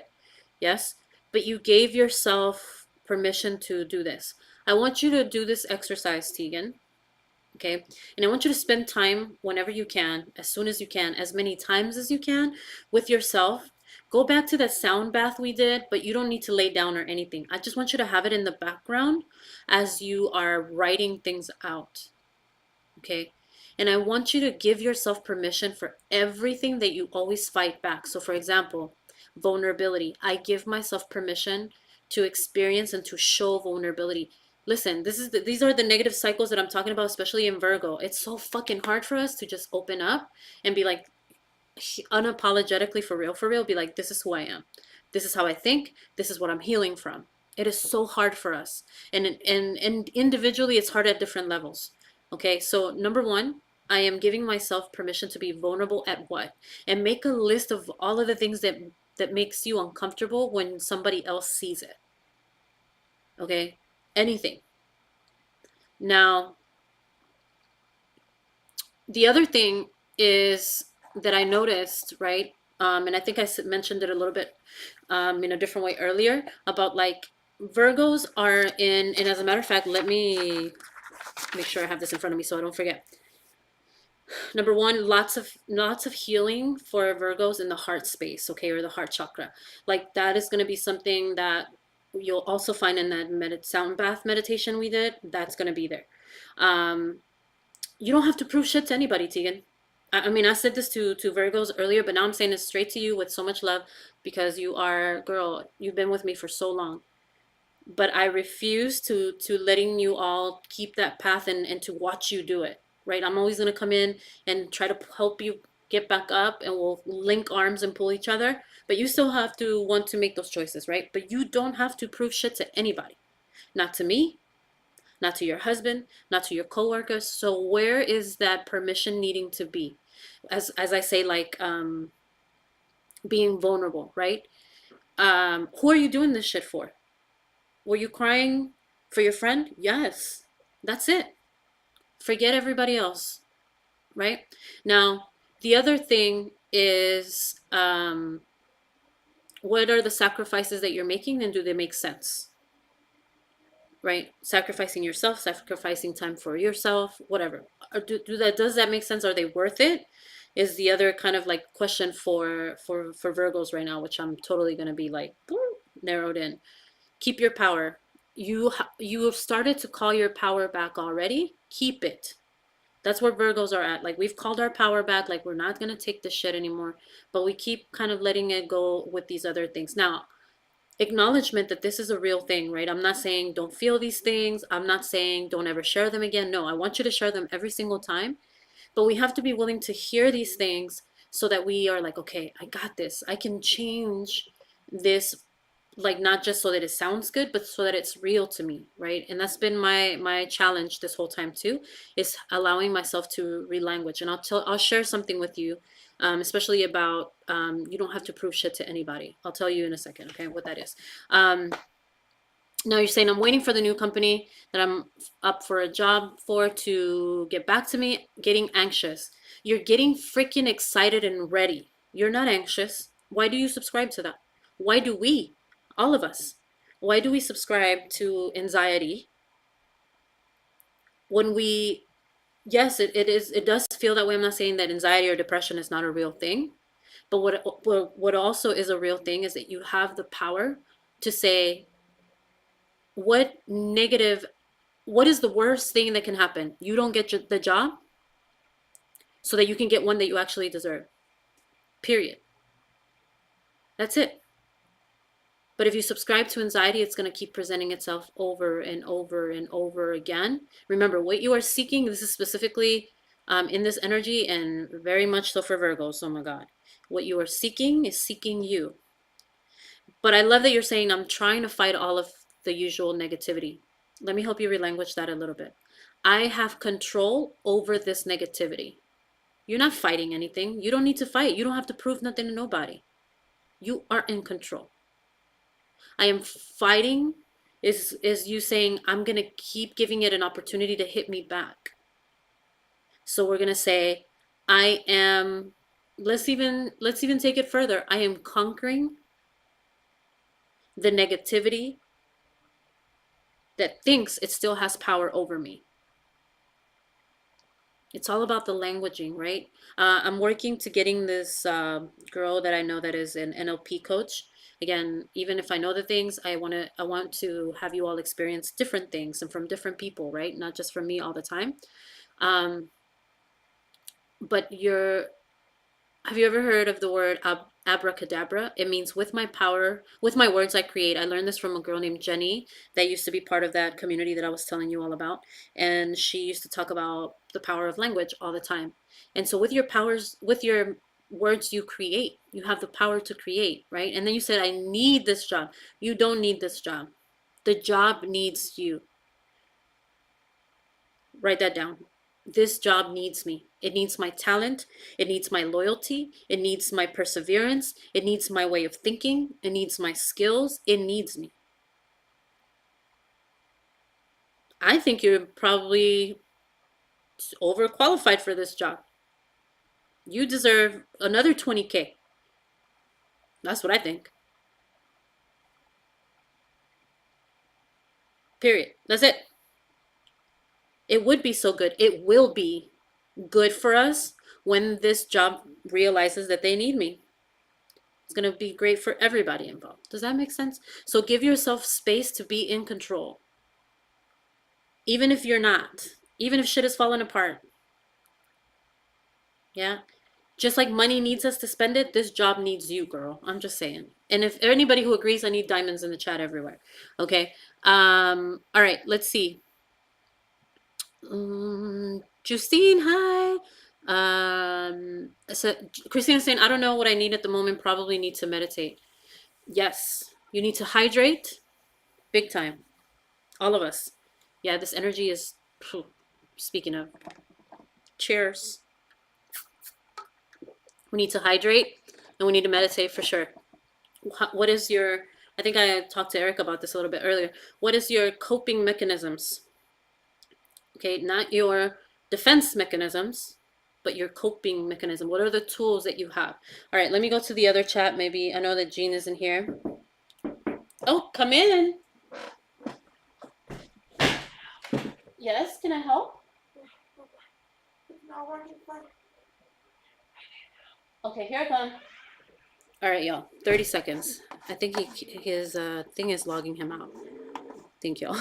Yes? But you gave yourself permission to do this. I want you to do this exercise, Tegan. Okay? And I want you to spend time whenever you can, as soon as you can, as many times as you can with yourself. Go back to that sound bath we did, but you don't need to lay down or anything. I just want you to have it in the background as you are writing things out. Okay? And I want you to give yourself permission for everything that you always fight back. So, for example, vulnerability. I give myself permission to experience and to show vulnerability. Listen, these are the negative cycles that I'm talking about, especially in Virgo. It's so fucking hard for us to just open up and be like unapologetically for real, be like, this is who I am. This is how I think. This is what I'm healing from. It is so hard for us. And individually it's hard at different levels. Okay, so number one, I am giving myself permission to be vulnerable at what? And make a list of all of the things that makes you uncomfortable when somebody else sees it. Okay? Anything. Now, the other thing is that I noticed, right? And I think I mentioned it a little bit in a different way earlier about like Virgos are in, and as a matter of fact, let me make sure I have this in front of me so I don't forget. Number one, lots of healing for Virgos in the heart space, okay, or the heart chakra. Like that is going to be something that you'll also find in that sound bath meditation we did. That's going to be there. You don't have to prove shit to anybody, Tegan. I mean, I said this to Virgos earlier, but now I'm saying it straight to you with so much love because you are, girl, you've been with me for so long. But I refuse to letting you all keep that path and to watch you do it, right? I'm always going to come in and try to help you get back up and we'll link arms and pull each other. But you still have to want to make those choices, right? But you don't have to prove shit to anybody. Not to me, not to your husband, not to your coworkers. So where is that permission needing to be? As I say, like being vulnerable, right? Who are you doing this shit for? Were you crying for your friend? Yes. That's it. Forget everybody else, right? Now, the other thing is what are the sacrifices that you're making and do they make sense? Right? Sacrificing yourself, sacrificing time for yourself, whatever. Does that make sense? Are they worth it? Is the other kind of like question for Virgos right now, which I'm totally gonna be like narrowed in. Keep your power. You have started to call your power back already. Keep it. That's where Virgos are at. Like we've called our power back. Like we're not gonna take the shit anymore, but we keep kind of letting it go with these other things. Now, acknowledgement that this is a real thing, right? I'm not saying don't feel these things. I'm not saying don't ever share them again. No, I want you to share them every single time. But we have to be willing to hear these things so that we are like, okay, I got this. I can change this, like not just so that it sounds good, but so that it's real to me, right? And that's been my challenge this whole time too, is allowing myself to relanguage. And I'll share something with you, especially about you don't have to prove shit to anybody. I'll tell you in a second, okay, what that is. Now you're saying I'm waiting for the new company that I'm up for a job for to get back to me, getting anxious. You're getting freaking excited and ready. You're not anxious. Why do you subscribe to that? Why do we, all of us, why do we subscribe to anxiety when we, yes, it does feel that way. I'm not saying that anxiety or depression is not a real thing, but what also is a real thing is that you have the power to say, what negative, what is the worst thing that can happen? You don't get the job so that you can get one that you actually deserve. Period. That's it. But if you subscribe to anxiety, it's going to keep presenting itself over and over and over again. Remember, what you are seeking, this is specifically in this energy and very much so for Virgos. Oh my God. What you are seeking is seeking you. But I love that you're saying, I'm trying to fight all of the usual negativity. Let me help you relanguage that a little bit. I have control over this negativity. You're not fighting anything. You don't need to fight. You don't have to prove nothing to nobody. You are in control. I am fighting is you saying, I'm going to keep giving it an opportunity to hit me back. So we're going to say, I am, let's even take it further. I am conquering the negativity that thinks it still has power over me. It's all about the languaging, right? I'm working to getting this girl that I know that is an NLP coach. Again, even if I know the things, I want to have you all experience different things and from different people, right? Not just from me all the time. But have you ever heard of the word abracadabra? It means with my power, with my words I create. I learned this from a girl named Jenny that used to be part of that community that I was telling you all about. And she used to talk about the power of language all the time. And so with your powers, with your words you create, you have the power to create, right? And then you said, I need this job. You don't need this job. The job needs you. Write that down. This job needs me. It needs my talent. It needs my loyalty. It needs my perseverance. It needs my way of thinking. It needs my skills. It needs me. I think you're probably overqualified for this job. You deserve another 20K. That's what I think. Period. That's it. It would be so good. It will be good for us when this job realizes that they need me. It's going to be great for everybody involved. Does that make sense? So give yourself space to be in control. Even if you're not. Even if shit is falling apart. Yeah? Just like money needs us to spend it, this job needs you, girl. I'm just saying. And if anybody who agrees, I need diamonds in the chat everywhere. Okay? All right, let's see. Justine, hi. So Christina's saying, I don't know what I need at the moment. Probably need to meditate. Yes, you need to hydrate big time. All of us. Yeah, this energy is, speaking of, cheers. We need to hydrate and we need to meditate for sure. What is your, I think I talked to Eric about this a little bit earlier. What is your coping mechanisms? Okay, not your defense mechanisms, but your coping mechanism. What are the tools that you have? All right, let me go to the other chat. Maybe, I know that Jean is in here. Oh, come in. Yes, can I help? Okay, here I come. All right, y'all. 30 seconds. I think his thing is logging him out. Thank y'all.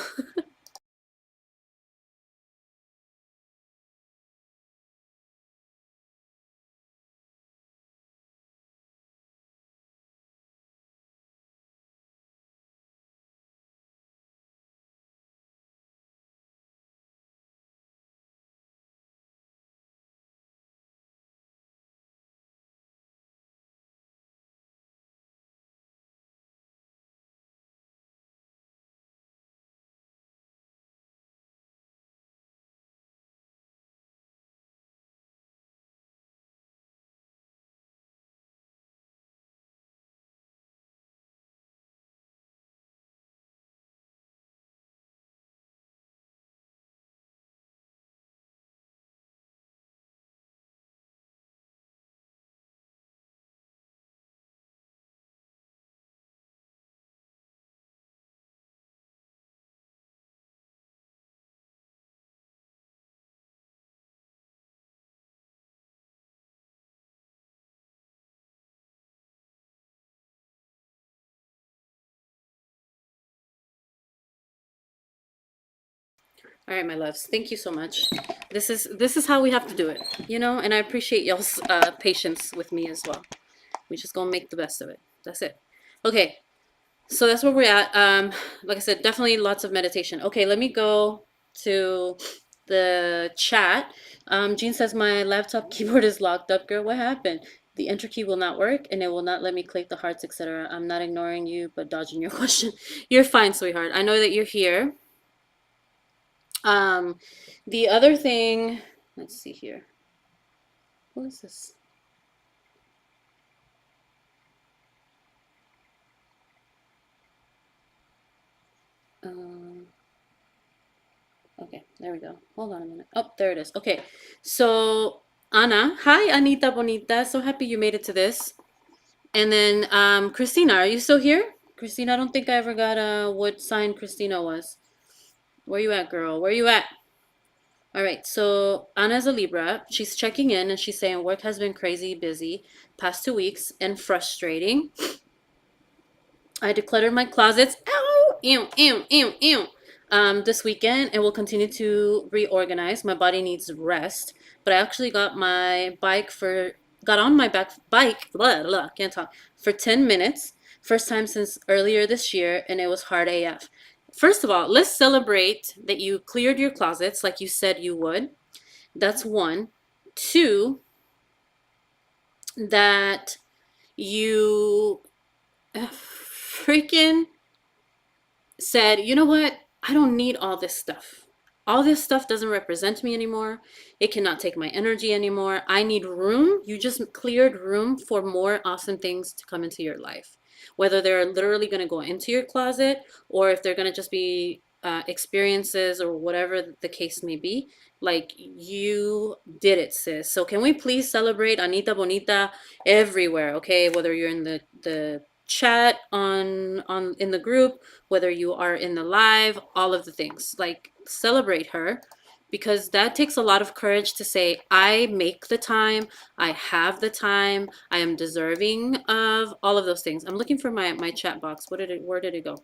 All right, my loves. Thank you so much. This is how we have to do it, and I appreciate y'all's patience with me as well. We just gonna make the best of it. That's it. Okay. So that's where we're at. Like I said, definitely lots of meditation. Okay, let me go to the chat. Jean says my laptop keyboard is locked up. Girl, what happened? The enter key will not work and it will not let me click the hearts, etc. I'm not ignoring you, but dodging your question. You're fine, sweetheart. I know that you're here. Um, the other thing, let's see here. Who is this? Um, Okay, there we go. Hold on a minute. Oh, there it is. Okay, so Anna, hi Anita Bonita. So happy you made it to this. And then Christina, are you still here? Christina, I don't think I ever got what sign Christina was. Where you at, girl? Where you at? All right, so Anna's a Libra. She's checking in and she's saying work has been crazy busy past 2 weeks and frustrating. I decluttered my closets. Ow! Ew, ew, ew, ew. This weekend and will continue to reorganize. My body needs rest, but I actually got on my bike. Blah, blah, can't talk for 10 minutes. First time since earlier this year, and it was hard AF. First of all, let's celebrate that you cleared your closets like you said you would. That's one. Two, that you freaking said, you know what? I don't need all this stuff. All this stuff doesn't represent me anymore. It cannot take my energy anymore. I need room. You just cleared room for more awesome things to come into your life. Whether they're literally going to go into your closet or if they're going to just be experiences or whatever the case may be. Like you did it, sis. So can we please celebrate Anita Bonita everywhere, okay? Whether you're in the chat on in the group, whether you are in the live, all of the things. Like celebrate her because that takes a lot of courage to say, I make the time, I have the time, I am deserving of all of those things. I'm looking for my chat box. Where did it go?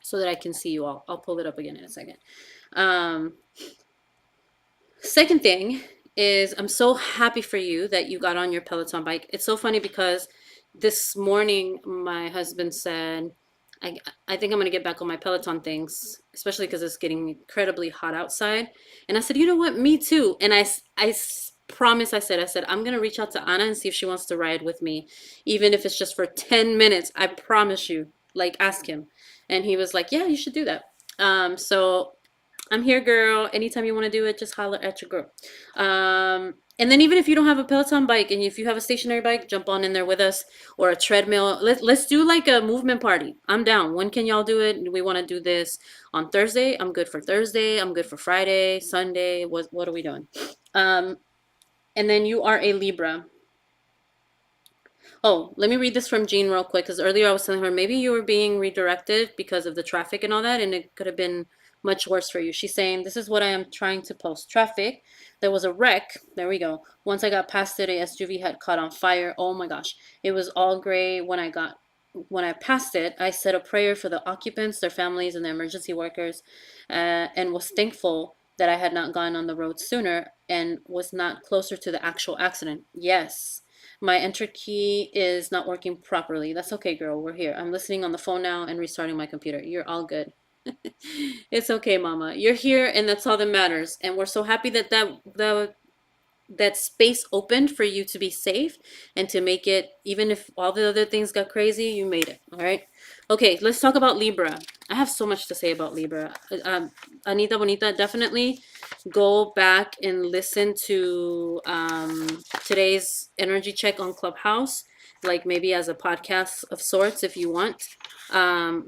So that I can see you all. I'll pull it up again in a second. Second thing is I'm so happy for you that you got on your Peloton bike. It's so funny because this morning my husband said, I think I'm going to get back on my Peloton things, especially because it's getting incredibly hot outside. And I said, you know what? Me too. And I promise, I said, I'm going to reach out to Anna and see if she wants to ride with me, even if it's just for 10 minutes. I promise you, like ask him. And he was like, yeah, you should do that. So I'm here, girl. Anytime you want to do it, just holler at your girl. And then even if you don't have a Peloton bike and if you have a stationary bike, jump on in there with us or a treadmill. Let's do like a movement party. I'm down. When can y'all do it? We want to do this on Thursday. I'm good for Thursday. I'm good for Friday, Sunday. What are we doing? And then you are a Libra. Oh, let me read this from Jean real quick because earlier I was telling her maybe you were being redirected because of the traffic and all that, and it could have been much worse for you. She's saying, this is what I am trying to post. Traffic. There was a wreck. There we go. Once I got past it, a SUV had caught on fire. Oh my gosh. It was all gray when I passed it. I said a prayer for the occupants, their families, and the emergency workers, and was thankful that I had not gone on the road sooner and was not closer to the actual accident. Yes. My enter key is not working properly. That's okay, girl. We're here. I'm listening on the phone now and restarting my computer. You're all good. It's okay, mama. You're here and that's all that matters. And we're so happy that space opened for you to be safe and to make it, even if all the other things got crazy, you made it. All right. Okay, let's talk about Libra. I have so much to say about Libra. Anita Bonita, definitely go back and listen to today's energy check on Clubhouse, like maybe as a podcast of sorts if you want,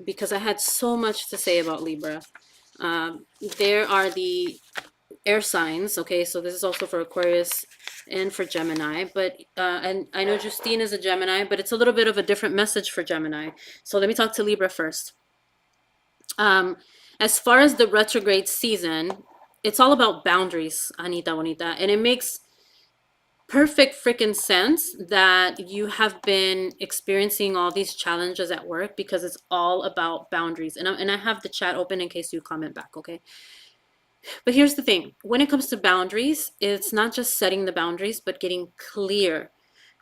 because I had so much to say about Libra. There are the air signs. Okay, so this is also for Aquarius and for Gemini, but and I know Justine is a Gemini, but it's a little bit of a different message for Gemini. So let me talk to Libra first. As far as the retrograde season, it's all about boundaries, Anita Bonita, and it makes perfect freaking sense that you have been experiencing all these challenges at work because it's all about boundaries. And I have the chat open in case you comment back, okay? But here's the thing. When it comes to boundaries, it's not just setting the boundaries, but getting clear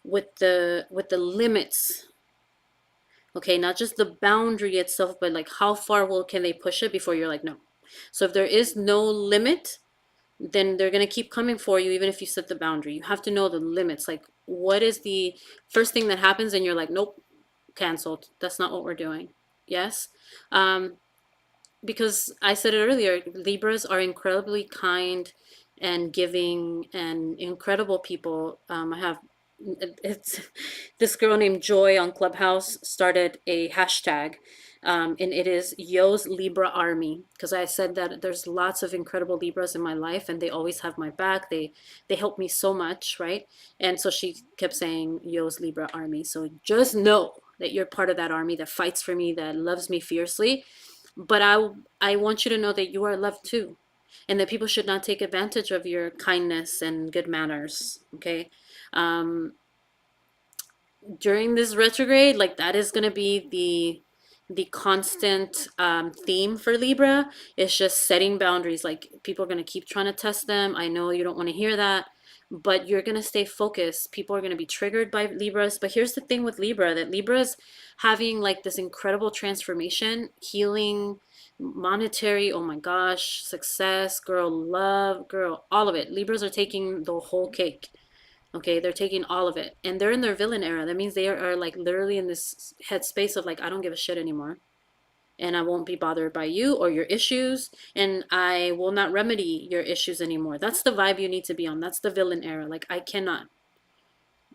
with the limits Okay, not just the boundary itself, but like how far will can they push it before you're like, no. So if there is no limit, then they're going to keep coming for you even if you set the boundary. You have to know the limits. Like, what is the first thing that happens and you're like, nope, canceled. That's not what we're doing. Yes. Um, because I said it earlier, Libras are incredibly kind and giving and incredible people. I have it's this girl named Joy on Clubhouse started a hashtag, and it is Yo's Libra Army, because I said that there's lots of incredible Libras in my life, and they always have my back. They help me so much, right? And so she kept saying Yo's Libra Army. So just know that you're part of that army that fights for me, that loves me fiercely, but I want you to know that you are loved too, and that people should not take advantage of your kindness and good manners. Okay. Um, During this retrograde, like that is gonna be the constant theme for Libra. It's just setting boundaries. Like people are gonna keep trying to test them. I know you don't want to hear that, but you're gonna stay focused. People are gonna be triggered by Libras. But here's the thing with Libra, that Libra's having like this incredible transformation, healing, monetary, oh my gosh, success, girl, love, girl, all of it. Libras are taking the whole cake. Okay, they're taking all of it, and they're in their villain era. That means they are like literally in this headspace of like, I don't give a shit anymore, and I won't be bothered by you or your issues, and I will not remedy your issues anymore. That's the vibe you need to be on. That's the villain era. Like, I cannot.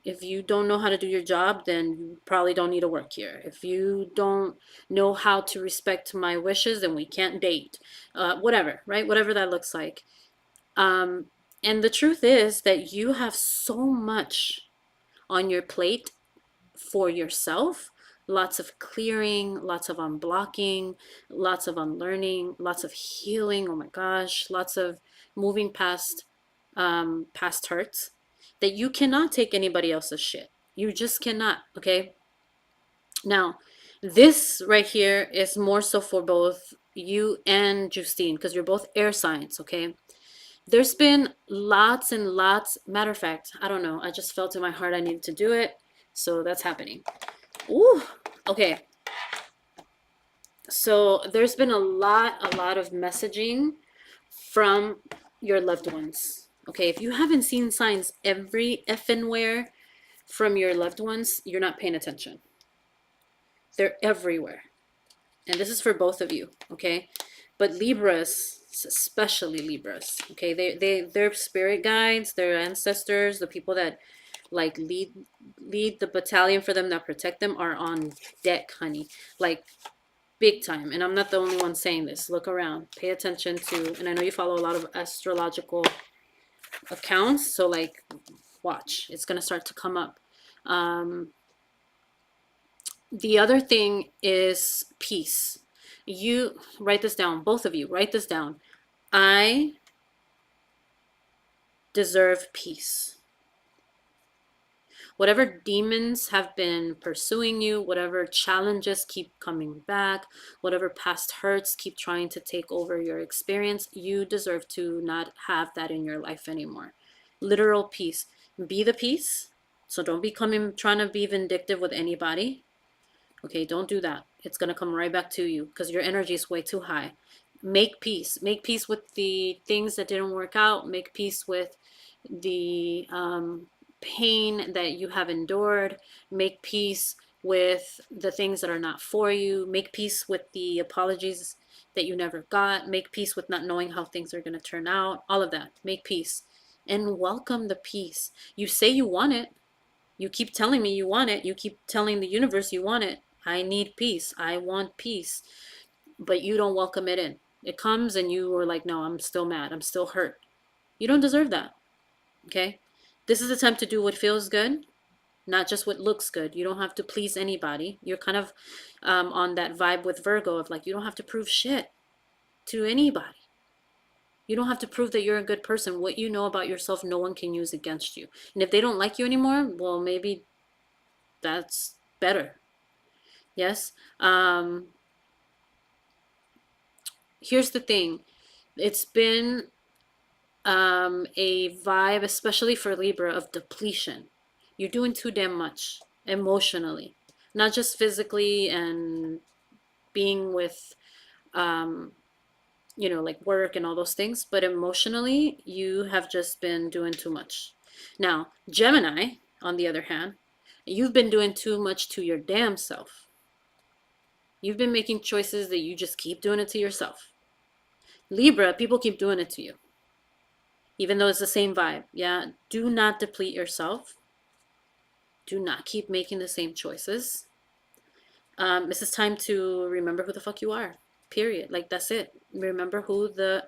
If you don't know how to do your job, then you probably don't need to work here. If you don't know how to respect my wishes, then we can't date. Whatever, right? Whatever that looks like. Um, and the truth is that you have so much on your plate for yourself. Lots of clearing, lots of unblocking, lots of unlearning, lots of healing. Oh my gosh, lots of moving past past hurts, that you cannot take anybody else's shit. You just cannot. Okay. Now, this right here is more so for both you and Justine, because you're both air signs. Okay. There's been lots and lots. Matter of fact, I don't know. I just felt in my heart I needed to do it. So that's happening. Ooh, okay. So there's been a lot of messaging from your loved ones. Okay, if you haven't seen signs every effing where from your loved ones, you're not paying attention. They're everywhere. And this is for both of you, okay? But Libras, especially Libras, okay? They're spirit guides, their ancestors, the people that like lead the battalion for them, that protect them, are on deck, honey. Like big time. And I'm not the only one saying this. Look around, pay attention to, and I know you follow a lot of astrological accounts, so like watch, it's gonna start to come up. The other thing is peace. You write this down, both of you, write this down. I deserve peace. Whatever demons have been pursuing you, whatever challenges keep coming back, whatever past hurts keep trying to take over your experience, you deserve to not have that in your life anymore. Literal peace. Be the peace. So don't be trying to be vindictive with anybody. Okay, don't do that. It's going to come right back to you because your energy is way too high. Make peace. Make peace with the things that didn't work out. Make peace with the pain that you have endured. Make peace with the things that are not for you. Make peace with the apologies that you never got. Make peace with not knowing how things are going to turn out. All of that. Make peace and welcome the peace. You say you want it. You keep telling me you want it. You keep telling the universe you want it. I need peace. I want peace. But you don't welcome it in. It comes and you are like, no, I'm still mad. I'm still hurt. You don't deserve that. Okay? This is the time to do what feels good, not just what looks good. You don't have to please anybody. You're kind of on that vibe with Virgo of like, you don't have to prove shit to anybody. You don't have to prove that you're a good person. What you know about yourself, no one can use against you. And if they don't like you anymore, well, maybe that's better. Yes. Here's the thing. It's been a vibe, especially for Libra, of depletion. You're doing too damn much emotionally. not just physically and being with, um, like work and all those things, but emotionally, you have just been doing too much. Now, Gemini, on the other hand, you've been doing too much to your damn self. You've been making choices that you just keep doing it to yourself. Libra, people keep doing it to you, even though it's the same vibe. Yeah, do not deplete yourself. Do not keep making the same choices. This is time to remember who the fuck you are. Period. Like, that's it. Remember who the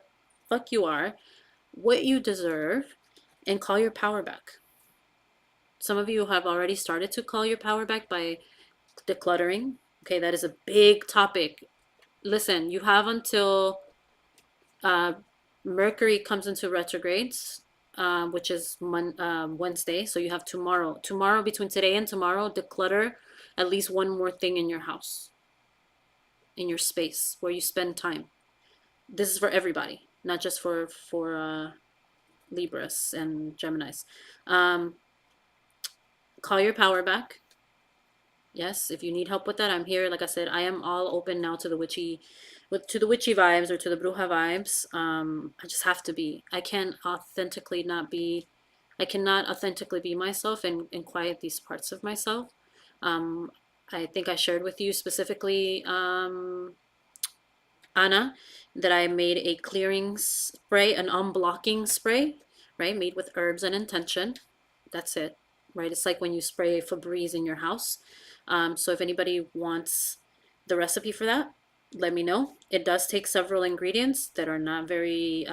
fuck you are, what you deserve, and call your power back. Some of you have already started to call your power back by decluttering. Okay, that is a big topic. Listen, you have until uh, Mercury comes into retrogrades, which is Wednesday. So you have tomorrow. Tomorrow, between today and tomorrow, declutter at least one more thing in your house, in your space where you spend time. This is for everybody, not just for Libras and Geminis. Um, call your power back. Yes, if you need help with that, I'm here. Like I said, I am all open now to the witchy vibes or to the bruja vibes. I just have to be. I cannot authentically be myself and quiet these parts of myself. Um, I think I shared with you specifically, Anna, that I made a clearing spray, an unblocking spray, right? Made with herbs and intention. That's it, right? It's like when you spray Febreze in your house. So if anybody wants the recipe for that, let me know. It does take several ingredients that are not very,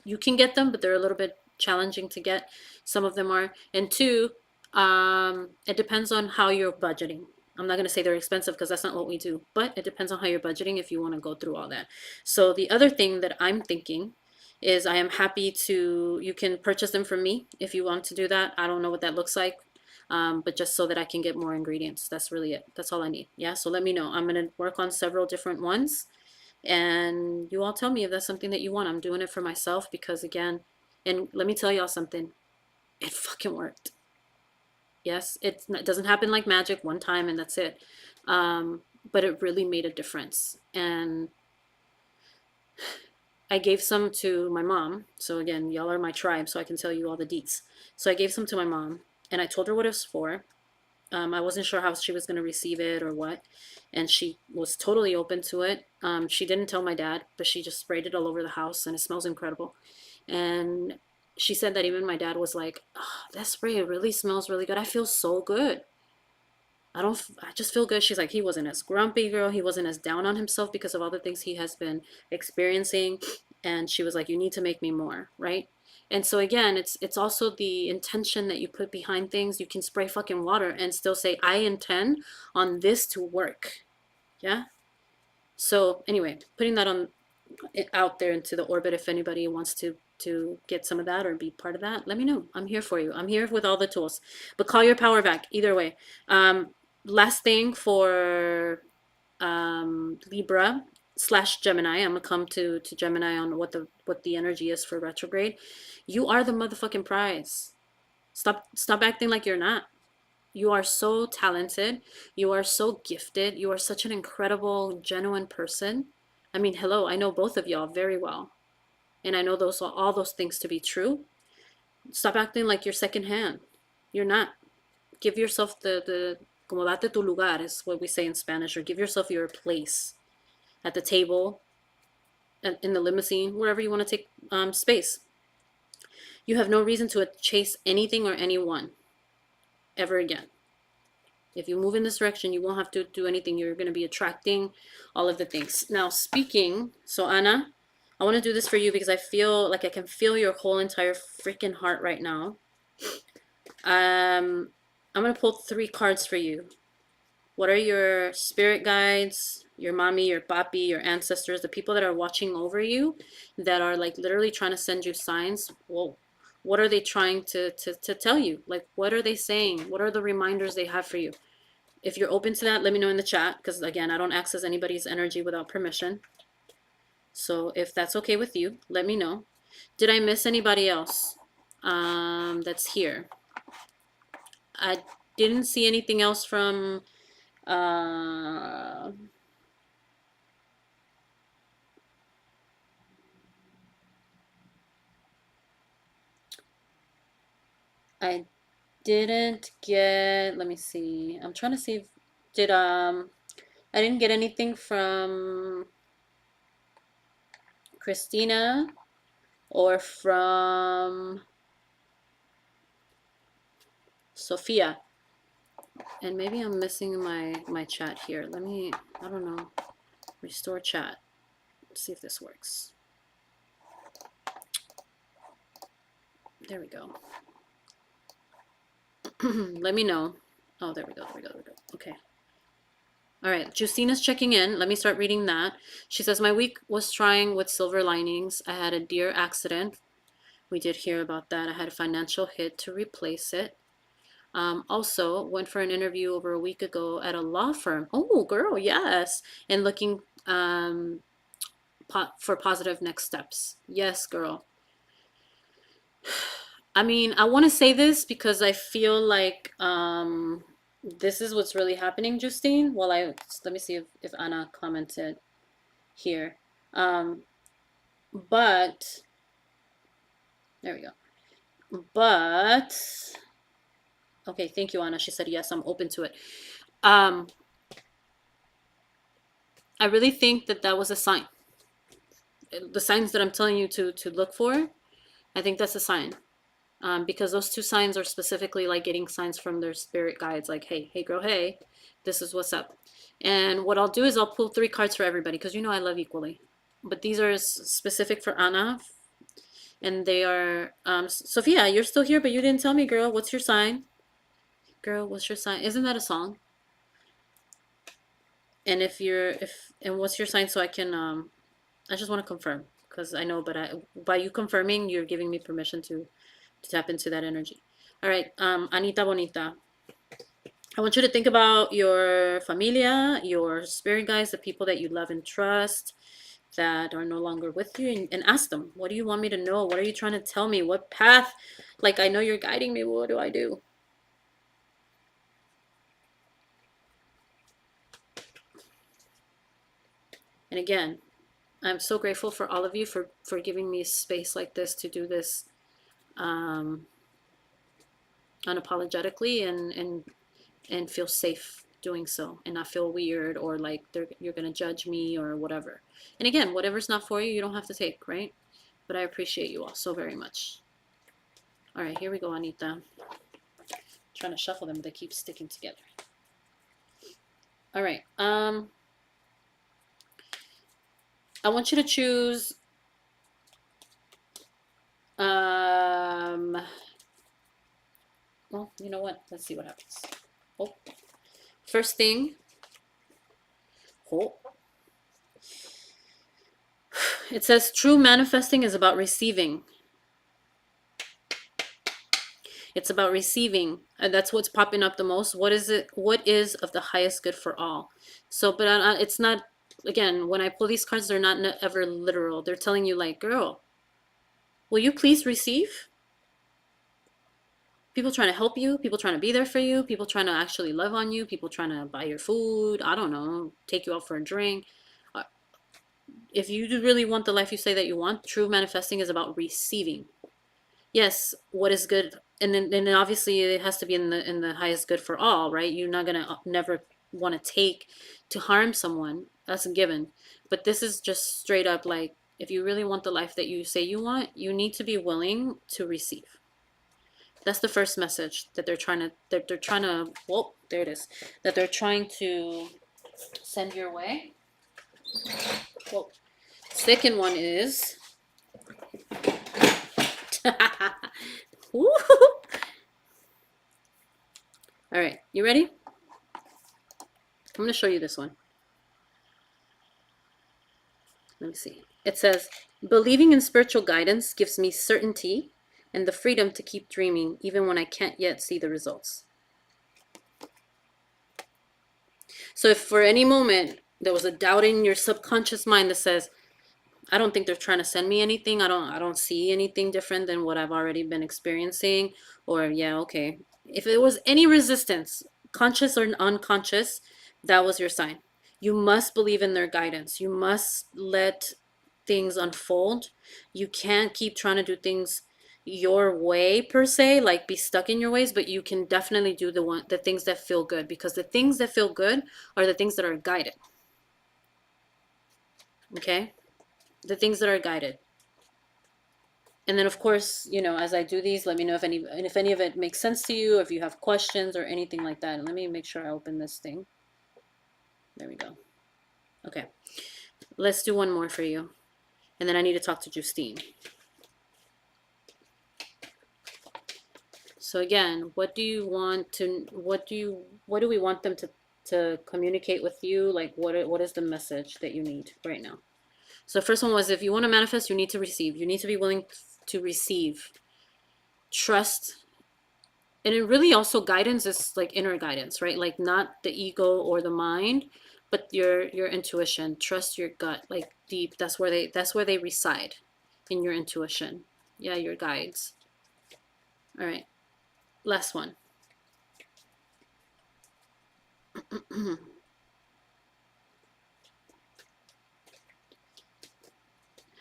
you can get them, but they're a little bit challenging to get. Some of them are. And two, it depends on how you're budgeting. I'm not going to say they're expensive because that's not what we do, but it depends on how you're budgeting if you want to go through all that. So the other thing that I'm thinking is I am happy to, you can purchase them from me if you want to do that. I don't know what that looks like, but just so that I can get more ingredients. That's really it. That's all I need. Yeah, so let me know. I'm going to work on several different ones and you all tell me if that's something that you want. I'm doing it for myself because, again, and let me tell y'all something, it fucking worked. Yes, it doesn't happen like magic one time and that's it. But it really made a difference. And I gave some to my mom. So again, y'all are my tribe, so I can tell you all the deets. So I gave some to my mom and I told her what it was for. I wasn't sure how she was going to receive it or what. And she was totally open to it. She didn't tell my dad, but she just sprayed it all over the house and it smells incredible. And she said that even my dad was like, oh, that spray really smells really good. I feel so good. I just feel good. She's like, he wasn't as grumpy, girl. He wasn't as down on himself because of all the things he has been experiencing. And she was like, you need to make me more, right? And so again, it's also the intention that you put behind things. You can spray fucking water and still say, I intend on this to work. Yeah. So anyway, putting that on out there into the orbit, if anybody wants to get some of that or be part of that, let me know. I'm here for you. I'm here with all the tools. But call your power back either way. Last thing for Libra / Gemini, I'm gonna come to Gemini on what the energy is for retrograde. You are the motherfucking prize. Stop acting like you're not. You are so talented. You are so gifted. You are such an incredible, genuine person. I mean, hello, I know both of y'all very well. And I know all those things to be true. Stop acting like you're secondhand. You're not. Give yourself the como date tu lugar is what we say in Spanish, or give yourself your place at the table, in the limousine, wherever you want to take space. You have no reason to chase anything or anyone ever again. If you move in this direction, you won't have to do anything. You're going to be attracting all of the things. Now, so Anna, I want to do this for you because I feel like I can feel your whole entire freaking heart right now. I'm going to pull 3 cards for you. What are your spirit guides, your mommy, your papi, your ancestors, the people that are watching over you, that are like literally trying to send you signs? Whoa. What are they trying to tell you? Like, what are they saying? What are the reminders they have for you? If you're open to that, let me know in the chat, because again, I don't access anybody's energy without permission. So if that's okay with you, let me know. Did I miss anybody else that's here? didn't see anything else from uh I didn't get, let me see. I'm trying to see if did I didn't get anything from Christina or from Sophia. And maybe I'm missing my chat here. Let me, I don't know. Restore chat. Let's see if this works. There we go. Let me know. Oh, there we go. Okay. All right. Justina's checking in. Let me start reading that. She says, my week was trying with silver linings. I had a deer accident. We did hear about that. I had a financial hit to replace it. Also, went for an interview over a week ago at a law firm. Oh, girl, yes. And looking for positive next steps. Yes, girl. I mean, I want to say this because I feel like this is what's really happening, Justine. Well, let me see if Anna commented here. But there we go. But okay, thank you, Anna. She said yes, I'm open to it. I really think that was a sign. The signs that I'm telling you to look for, I think that's a sign. Because those two signs are specifically like getting signs from their spirit guides, like, hey girl, hey, this is what's up. And what I'll do is I'll pull 3 cards for everybody because you know I love equally. But these are specific for Anna. And they are, Sophia, you're still here, but you didn't tell me, girl. What's your sign? Girl, what's your sign? Isn't that a song? And and what's your sign so I can, I just want to confirm because I know, but by you confirming, you're giving me permission to tap into that energy. All right, Anita Bonita. I want you to think about your familia, your spirit guides, the people that you love and trust that are no longer with you, and ask them, what do you want me to know? What are you trying to tell me? What path? Like, I know you're guiding me. What do I do? And again, I'm so grateful for all of you for giving me space like this to do this unapologetically and feel safe doing so and not feel weird or like you're gonna judge me or whatever. And again, whatever's not for you, you don't have to take, right? But I appreciate you all so very much. All right, here we go, Anita. I'm trying to shuffle them, but they keep sticking together. All right. I want you to choose well, you know what? Let's see what happens. Oh. First thing. Oh. It says true manifesting is about receiving. It's about receiving. And that's what's popping up the most. What is it? What is of the highest good for all? So, but it's not, again, when I pull these cards, they're not ever literal. They're telling you like, girl, will you please receive? People trying to help you, people trying to be there for you, people trying to actually love on you, people trying to buy your food, I don't know, take you out for a drink. If you really want the life you say that you want, true manifesting is about receiving. Yes, what is good, and then obviously it has to be in the highest good for all, right? You're not gonna never want to take to harm someone. That's a given. But this is just straight up like, if you really want the life that you say you want, you need to be willing to receive. That's the first message that they're trying to whoa, there it is, that they're trying to send your way. Whoa. Second one is all right, you ready? I'm going to show you this one. Let me see. It says, believing in spiritual guidance gives me certainty and the freedom to keep dreaming even when I can't yet see the results. So if for any moment there was a doubt in your subconscious mind that says, I don't think they're trying to send me anything, I don't see anything different than what I've already been experiencing, or yeah, okay, If there was any resistance, conscious or unconscious, that was your sign. You must believe in their guidance. You must let things unfold. You can't keep trying to do things your way per se, like be stuck in your ways, but you can definitely do the things that feel good, because the things that feel good are the things that are guided. Okay? The things that are guided. And then of course, you know, as I do these, let me know if any of it makes sense to you, if you have questions or anything like that. And let me make sure I open this thing. There we go. Okay. Let's do one more for you. And then I need to talk to Justine. So again, what do we want them to communicate with you? Like what is the message that you need right now? So the first one was, if you want to manifest, you need to receive. You need to be willing to receive. Trust. And it really also, guidance is like inner guidance, right? Like not the ego or the mind, but your intuition. Trust your gut, like deep. That's where they reside, in your intuition. Yeah, your guides. All right. Last one.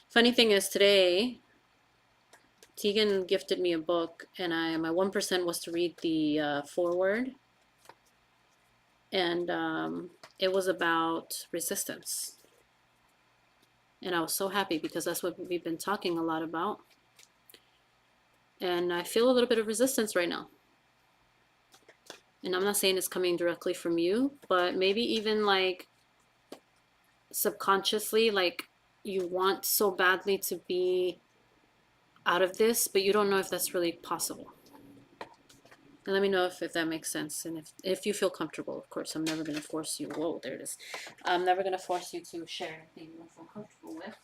Funny thing is, today Tegan gifted me a book, and my 1% was to read the foreword, and it was about resistance. And I was so happy, because that's what we've been talking a lot about. And I feel a little bit of resistance right now. And I'm not saying it's coming directly from you, but maybe even like subconsciously, like you want so badly to be out of this, but you don't know if that's really possible. And let me know if that makes sense. And if you feel comfortable, of course. I'm never going to force you. Whoa, there it is. I'm never going to force you to share anything you don't feel comfortable with.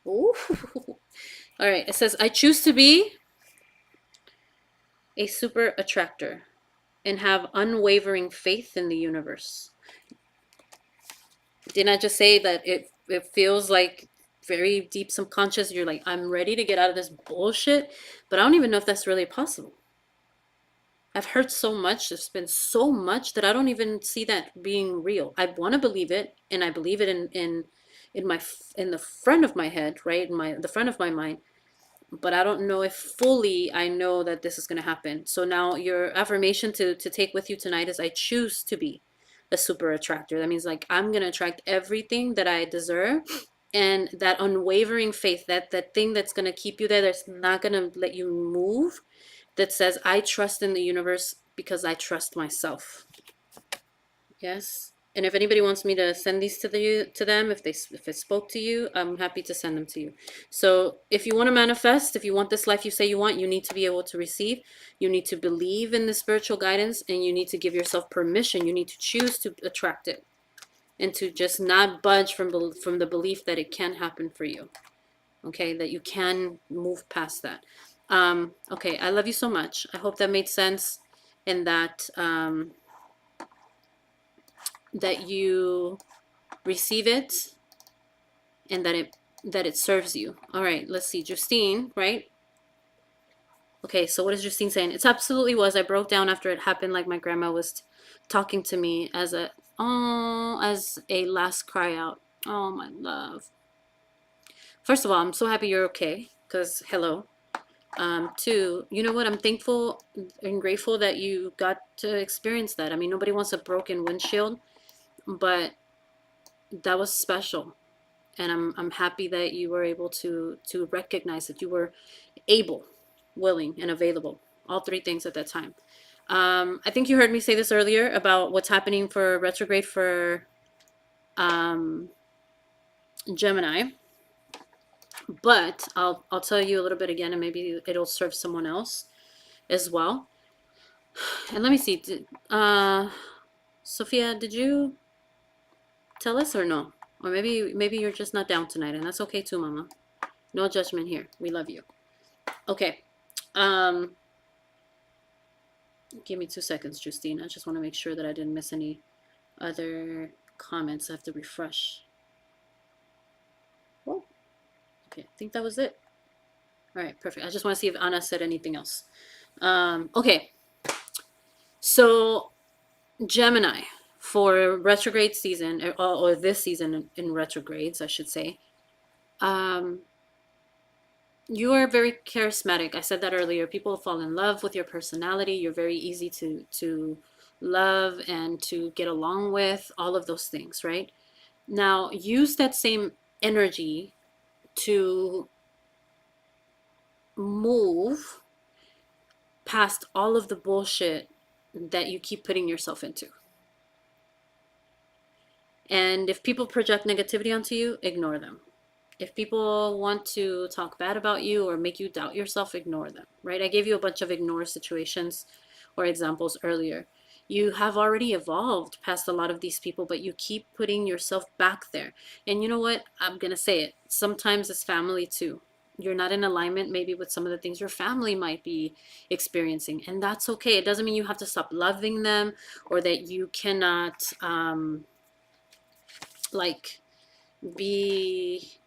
Ooh. All right. It says, I choose to be a super attractor and have unwavering faith in the universe. Didn't I just say that it feels like very deep subconscious? You're like, I'm ready to get out of this bullshit, but I don't even know if that's really possible. I've heard so much, there's been so much that I don't even see that being real. I want to believe it, and I believe it in the front of my head, right? In the front of my mind. But I don't know if fully I know that this is going to happen. So now your affirmation to take with you tonight is, I choose to be a super attractor. That means like I'm going to attract everything that I deserve, and that unwavering faith, that thing that's going to keep you there, that's not going to let you move, that says, I trust in the universe because I trust myself. Yes. And if anybody wants me to send these to them, if it spoke to you, I'm happy to send them to you. So if you want to manifest, if you want this life you say you want, you need to be able to receive. You need to believe in the spiritual guidance, and you need to give yourself permission. You need to choose to attract it, and to just not budge from the belief that it can happen for you. Okay, that you can move past that. Okay, I love you so much. I hope that made sense, and that you receive it, and that it serves you. All right, let's see. Justine, right? Okay, so what is Justine saying? It absolutely was. I broke down after it happened, like my grandma was talking to me as a last cry out. Oh, my love. First of all, I'm so happy you're okay, because hello. Two, you know what? I'm thankful and grateful that you got to experience that. I mean, nobody wants a broken windshield, but that was special. And I'm happy that you were able to recognize that you were able, willing, and available. All three things at that time. I think you heard me say this earlier about what's happening for retrograde for Gemini. But I'll tell you a little bit again, and maybe it'll serve someone else as well. And let me see. Sophia, did you tell us or no? Or maybe you're just not down tonight, and that's okay too, Mama. No judgment here. We love you. Okay. Give me 2 seconds, Justine. I just want to make sure that I didn't miss any other comments. I have to refresh. Oh, okay. I think that was it. All right, perfect. I just want to see if Anna said anything else. Okay, so Gemini for retrograde season, or this season in retrogrades, I should say. Um, you are very charismatic. I said that earlier. People fall in love with your personality. You're very easy to love and to get along with. All of those things, right? Now, use that same energy to move past all of the bullshit that you keep putting yourself into. And if people project negativity onto you, ignore them. If people want to talk bad about you or make you doubt yourself, ignore them, right? I gave you a bunch of ignore situations or examples earlier. You have already evolved past a lot of these people, but you keep putting yourself back there. And you know what? I'm going to say it. Sometimes it's family too. You're not in alignment maybe with some of the things your family might be experiencing. And that's okay. It doesn't mean you have to stop loving them or that you cannot, like, be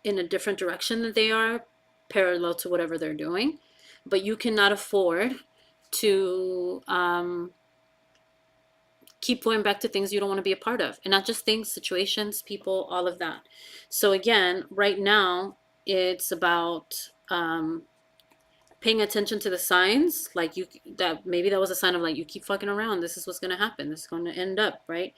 in a different direction than they are, parallel to whatever they're doing. But you cannot afford to keep going back to things you don't want to be a part of. And not just things, situations, people, all of that. So again, right now, it's about paying attention to the signs, like you, that maybe that was a sign of like, you keep fucking around, this is what's going to happen, this is going to end up, right?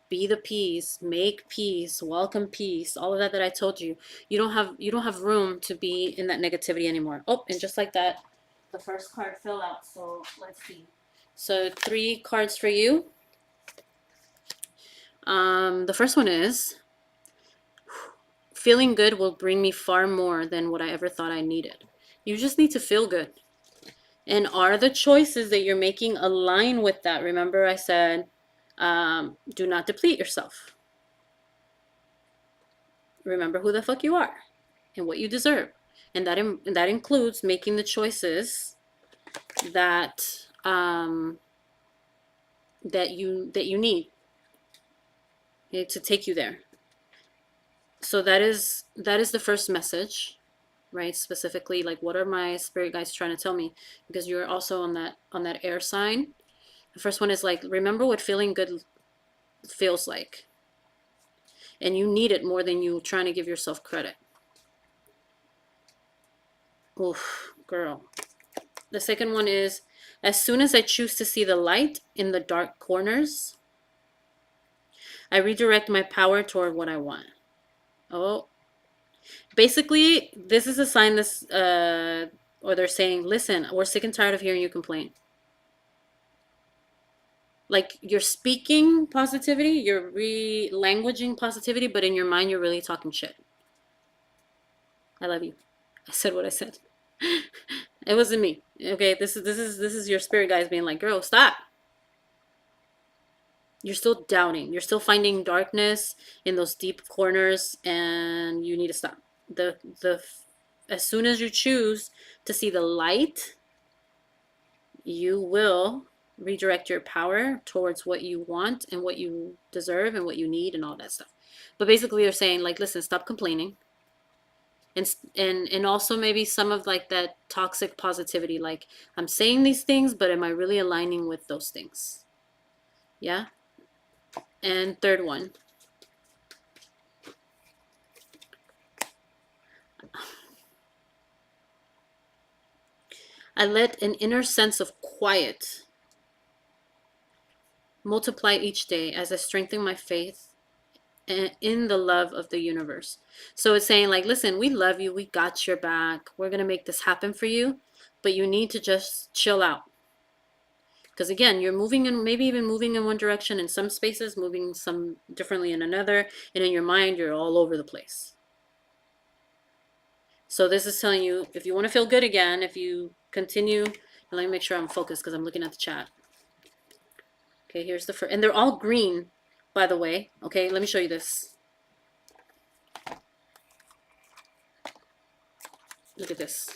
Be the peace, make peace, welcome peace, all of that I told you. You don't have room to be in that negativity anymore. Oh, and just like that, the first card fell out. So let's see. So 3 cards for you. The first one is, feeling good will bring me far more than what I ever thought I needed. You just need to feel good. And are the choices that you're making align with that? Remember I said, do not deplete yourself. Remember who the fuck you are and what you deserve. And that includes making the choices that that you need, okay, to take you there. So that is the first message, right? Specifically, like, what are my spirit guides trying to tell me? Because you're also on that air sign. The first one is like, remember what feeling good feels like. And you need it more than you trying to give yourself credit. Oof, girl. The second one is, as soon as I choose to see the light in the dark corners, I redirect my power toward what I want. Oh, basically, this is a sign or they're saying, listen, we're sick and tired of hearing you complain. Like, you're speaking positivity, you're re-languaging positivity, but in your mind, you're really talking shit. I love you. I said what I said. It wasn't me. Okay, this is your spirit guys being like, girl, stop. You're still doubting. You're still finding darkness in those deep corners, and you need to stop. As soon as you choose to see the light, you will redirect your power towards what you want and what you deserve and what you need and all that stuff. But basically, they're saying, like, listen, stop complaining. And also maybe some of like that toxic positivity, like, I'm saying these things, but am I really aligning with those things? Yeah. And third one, I let an inner sense of quiet multiply each day as I strengthen my faith in the love of the universe. So it's saying, like, listen, we love you, we got your back, we're gonna make this happen for you, but you need to just chill out. Because again, you're moving in, maybe even moving in one direction in some spaces, moving some differently in another, and in your mind, you're all over the place. So this is telling you, if you want to feel good again, if you continue, and let me make sure I'm focused because I'm looking at the chat. Okay, here's the first, and they're all green, by the way. Okay, let me show you this. Look at this.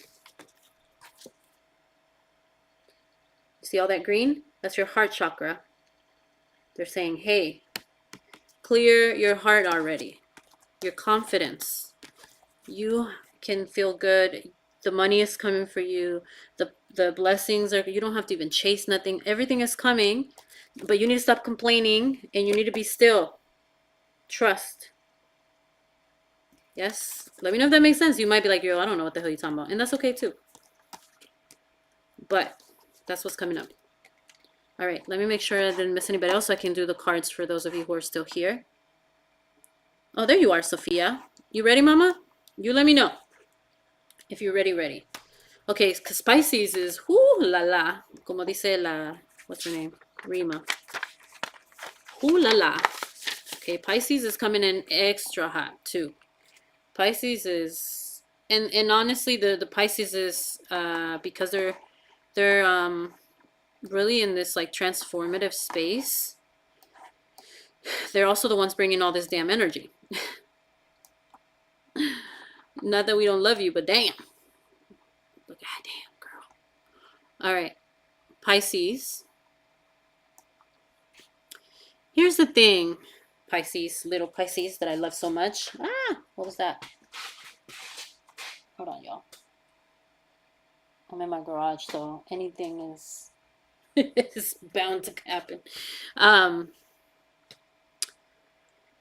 See all that green? That's your heart chakra. They're saying, hey, clear your heart already. Your confidence. You can feel good. The money is coming for you. The blessings are, you don't have to even chase nothing. Everything is coming, but you need to stop complaining and you need to be still. Trust. Yes? Let me know if that makes sense. You might be like, yo, I don't know what the hell you're talking about. And that's okay too. But that's what's coming up. All right, let me make sure I didn't miss anybody else so I can do the cards for those of you who are still here. Oh, there you are, Sophia. You ready, Mama? You let me know if you're ready. Okay, because Pisces is whoo la la. Como dice la, what's her name? Rima. Whoo la la. Okay, Pisces is coming in extra hot too. Pisces is, and honestly, the Pisces is because they're really in this like transformative space. They're also the ones bringing all this damn energy. Not that we don't love you, but damn. But goddamn, girl. All right, Pisces. Here's the thing, Pisces, little Pisces that I love so much. Ah, what was that? Hold on, y'all. I'm in my garage, so anything is is bound to happen.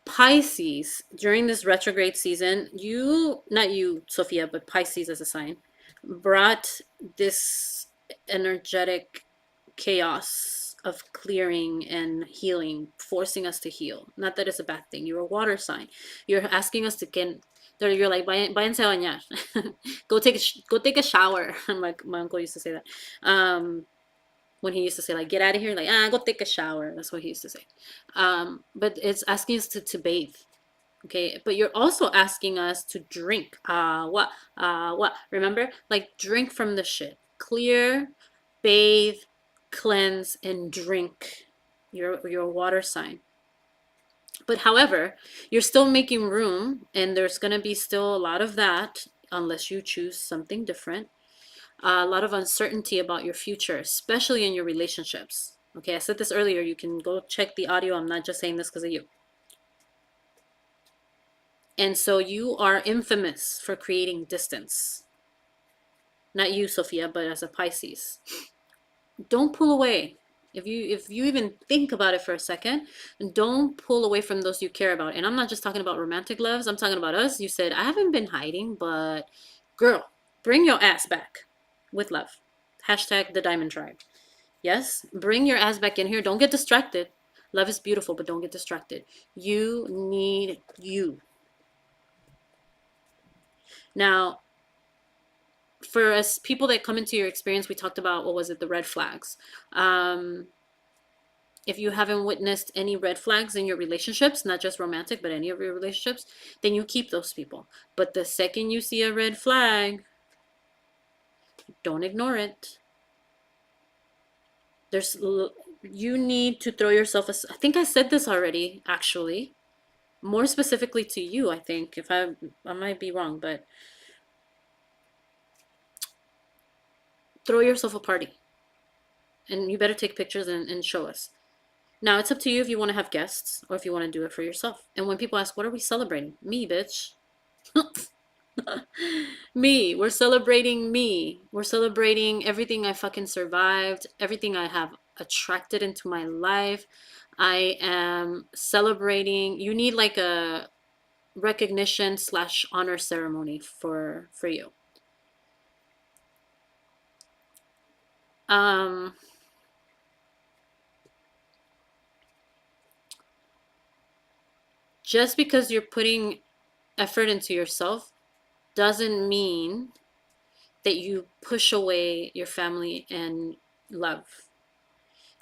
Pisces, during this retrograde season, you, not you, Sophia, but Pisces as a sign, brought this energetic chaos of clearing and healing, forcing us to heal. Not that it's a bad thing. You're a water sign. You're asking us to get. You're like, váyanse a bañar. Go take a shower. My uncle used to say that. When he used to say like, get out of here, like, go take a shower. That's what he used to say. But it's asking us to bathe. Okay, but you're also asking us to drink. What? Remember? Like, drink from the shit. Clear, bathe, cleanse, and drink. You're a water sign. But however, you're still making room, and there's gonna be still a lot of that, unless you choose something different. A lot of uncertainty about your future, especially in your relationships. Okay, I said this earlier. You can go check the audio. I'm not just saying this because of you. And so you are infamous for creating distance. Not you, Sophia, but as a Pisces. Don't pull away. If you even think about it for a second, don't pull away from those you care about. And I'm not just talking about romantic loves. I'm talking about us. You said, I haven't been hiding, but girl, bring your ass back with love. Hashtag the Diamond Tribe. Yes, bring your ass back in here. Don't get distracted. Love is beautiful, but don't get distracted. You need you. Now, for us people that come into your experience, we talked about, what was it, the red flags. If you haven't witnessed any red flags in your relationships, not just romantic, but any of your relationships, then you keep those people. But the second you see a red flag, don't ignore it. You need to throw yourself I think I said this already, actually. More specifically to you, I think. If I might be wrong, but throw yourself a party. And you better take pictures and show us. Now, it's up to you if you want to have guests or if you want to do it for yourself. And when people ask, what are we celebrating? Me, bitch. Me. We're celebrating me. We're celebrating everything I fucking survived, everything I have attracted into my life. I am celebrating. You need like a recognition / honor ceremony for you. Just because you're putting effort into yourself doesn't mean that you push away your family and love.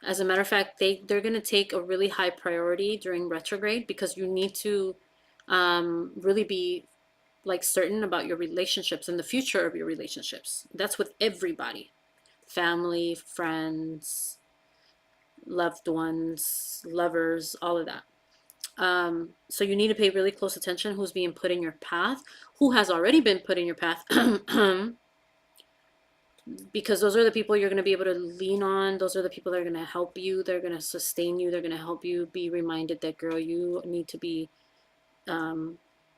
As a matter of fact, they're going to take a really high priority during retrograde because you need to really be like certain about your relationships and the future of your relationships. That's with everybody. Family, friends, loved ones, lovers, all of that. So you need to pay really close attention who's being put in your path, who has already been put in your path, because those are the people you're going to be able to lean on. Those are the people that are going to help you. They're going to sustain you. They're going to help you be reminded that, girl, you need to be, or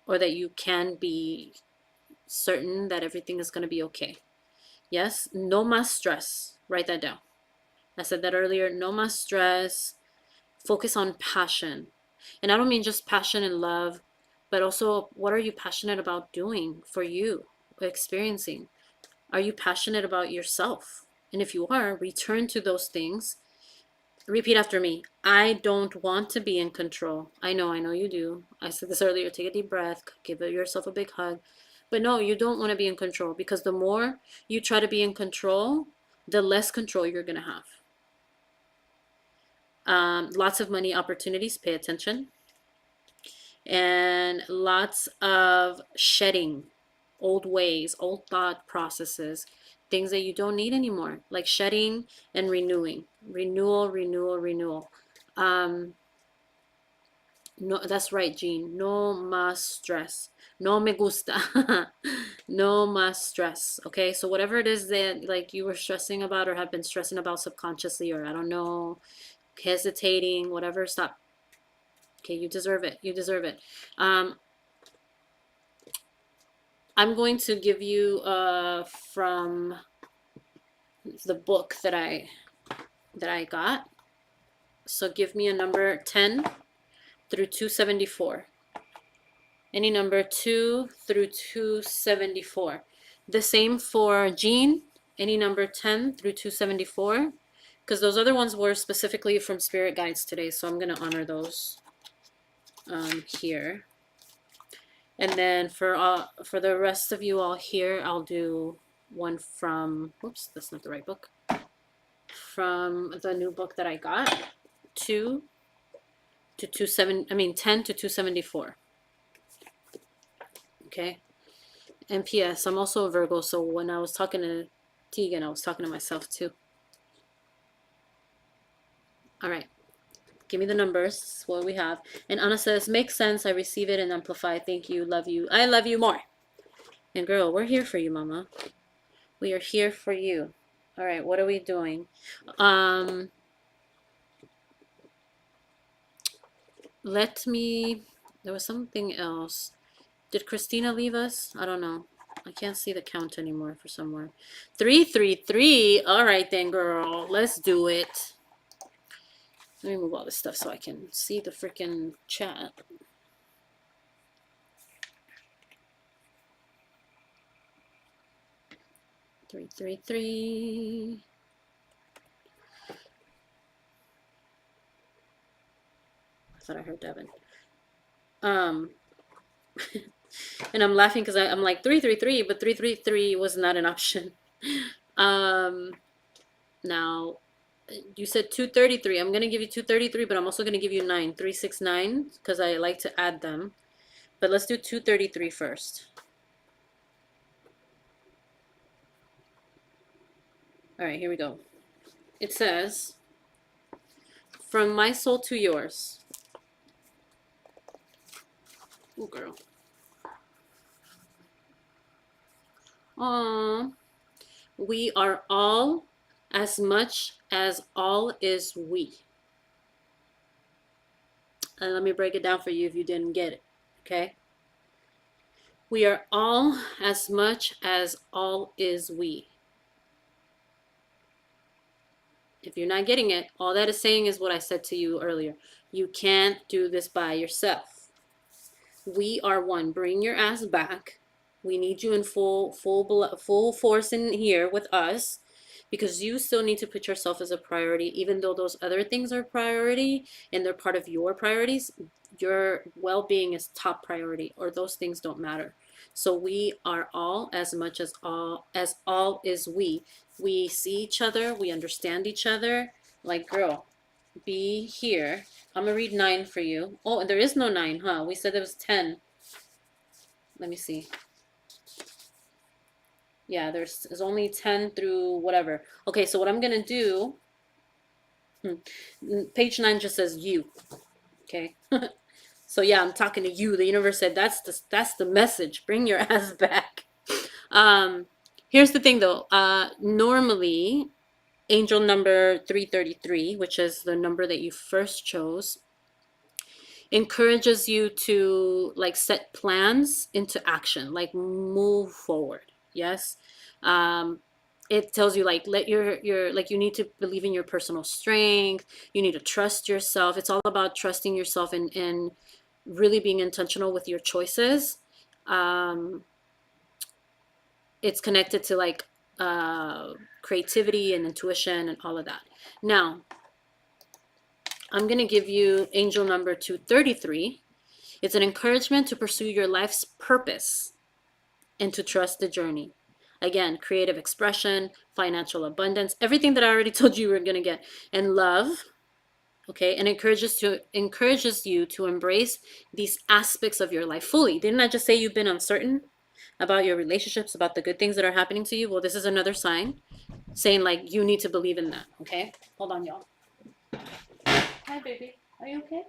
that you can be certain that everything is going to be okay. Yes, no más stress. Write that down. I said that earlier. No más stress. Focus on passion. And I don't mean just passion and love, but also what are you passionate about doing for you, experiencing? Are you passionate about yourself? And if you are, return to those things. Repeat after me. I don't want to be in control. I know you do. I said this earlier. Take a deep breath, give yourself a big hug. But no, you don't want to be in control, because the more you try to be in control, the less control you're going to have. Lots of money opportunities, pay attention. And lots of shedding old ways, old thought processes, things that you don't need anymore, like shedding and renewing. Renewal. No, that's right, Jean. No más stress. No me gusta. No más stress. Okay, so whatever it is that like you were stressing about or have been stressing about subconsciously, or I don't know, hesitating, whatever, stop. Okay, you deserve it. You deserve it. I'm going to give you from the book that I got. So give me a number 10 through 274. Any number 2 through 274. The same for Jean. Any number 10 through 274. Because those other ones were specifically from spirit guides today, so I'm going to honor those here. And then for the rest of you all here, I'll do one from, whoops, that's not the right book. From the new book that I got, 10 to 274. Okay. And P.S. I'm also a Virgo, so when I was talking to Tegan, I was talking to myself too. All right. Give me the numbers, what we have. And Anna says, makes sense. I receive it and amplify. Thank you. Love you. I love you more. And girl, we're here for you, mama. We are here for you. All right, what are we doing? There was something else. Did Christina leave us? I don't know. I can't see the count anymore for somewhere. 333. All right then, girl. Let's do it. Let me move all this stuff so I can see the freaking chat. Three, 3. I thought I heard Devin. And I'm laughing because I'm like 333, but 333 was not an option. Now, you said 233. I'm gonna give you 233, but I'm also gonna give you 9, 369, because I like to add them. But let's do 233 first. All right, here we go. It says, from my soul to yours. Oh, girl. Aww. We are all as much as all is we. And let me break it down for you if you didn't get it, okay? We are all as much as all is we. If you're not getting it, all that is saying is what I said to you earlier. You can't do this by yourself. We are one. Bring your ass back. We need you in full force in here with us, because you still need to put yourself as a priority, even though those other things are priority and they're part of your priorities. Your well-being is top priority, or those things don't matter. So we are all as much as all is we. We see each other, we understand each other. Like, girl, be here. I'm gonna read 9 for you. Oh, there is no 9, huh? We said there was 10. Let me see. Yeah, there's only 10 through whatever. Okay, so what I'm gonna do, page 9 just says you. Okay. So yeah, I'm talking to you. The universe said that's the message. Bring your ass back. Here's the thing though. Normally, angel number 333, which is the number that you first chose, encourages you to like set plans into action, like move forward. Yes. Um, it tells you like let your like you need to believe in your personal strength. You need to trust yourself. It's all about trusting yourself and really being intentional with your choices. Um, it's connected to like creativity and intuition and all of that. Now, I'm going to give you angel number 233. It's an encouragement to pursue your life's purpose and to trust the journey. Again, creative expression, financial abundance, everything that I already told you you were going to get, and love. Okay, and encourages you to embrace these aspects of your life fully. Didn't I just say you've been uncertain about your relationships, about the good things that are happening to you? Well, this is another sign saying like you need to believe in that. Okay, hold on, y'all. Hi, baby. Are you okay?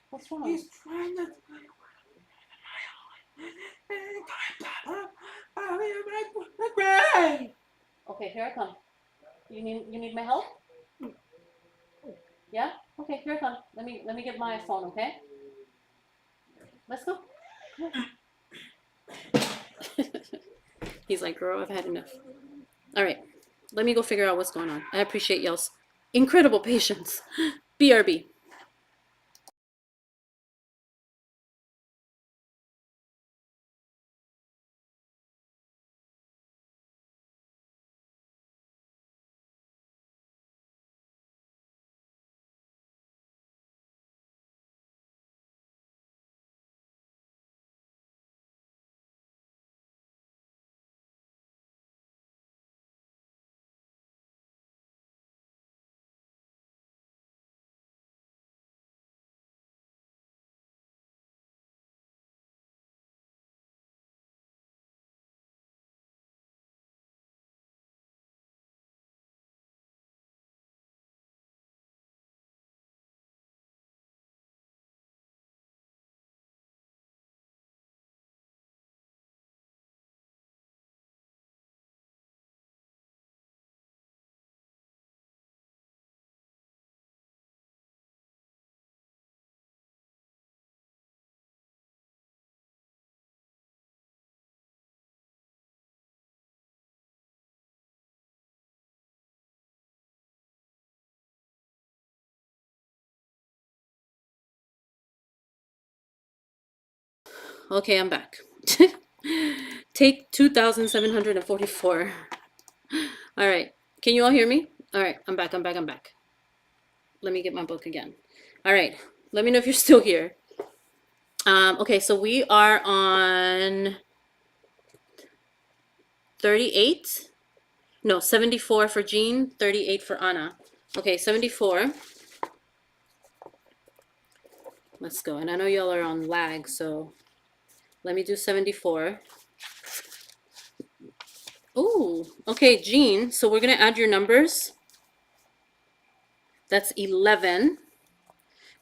What's wrong? He's trying to. Okay, here I come. You need my help? Yeah? Okay, here I come. Let me get my phone, okay? Let's go. He's like, girl, I've had enough. All right. Let me go figure out what's going on. I appreciate y'all's incredible patience. BRB. Okay, I'm back. Take 2,744. All right. Can you all hear me? All right. I'm back. I'm back. I'm back. Let me get my book again. All right. Let me know if you're still here. Okay, so we are on 38. No, 74 for Jean, 38 for Anna. Okay, 74. Let's go. And I know y'all are on lag, so let me do 74. Ooh, okay, Jean. So we're going to add your numbers. That's 11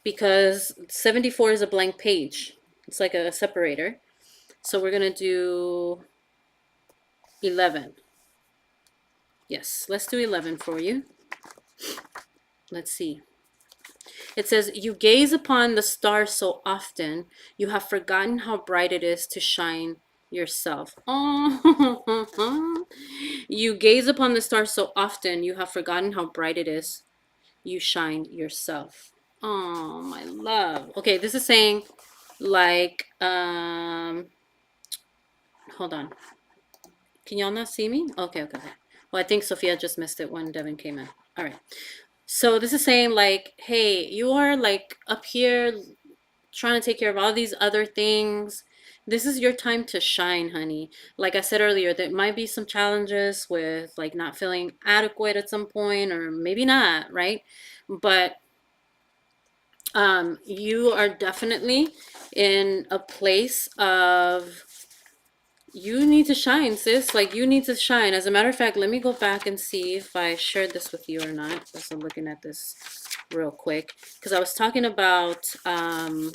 because 74 is a blank page. It's like a separator. So we're going to do 11. Yes, let's do 11 for you. Let's see. It says, you gaze upon the stars so often, you have forgotten how bright it is to shine yourself. Oh, you gaze upon the stars so often, you have forgotten how bright it is you shine yourself. Oh, my love. Okay, this is saying like, hold on. Can y'all not see me? Okay, okay, okay. Well, I think Sophia just missed it when Devin came in. All right. So this is saying like, hey, you are like up here trying to take care of all these other things. This is your time to shine, honey. Like I said earlier, there might be some challenges with like not feeling adequate at some point, or maybe not, right? But you are definitely in a place of you need to shine, sis. Like you need to shine. As a matter of fact, let me go back and see if I shared this with you or not. Just I'm looking at this real quick because I was talking about I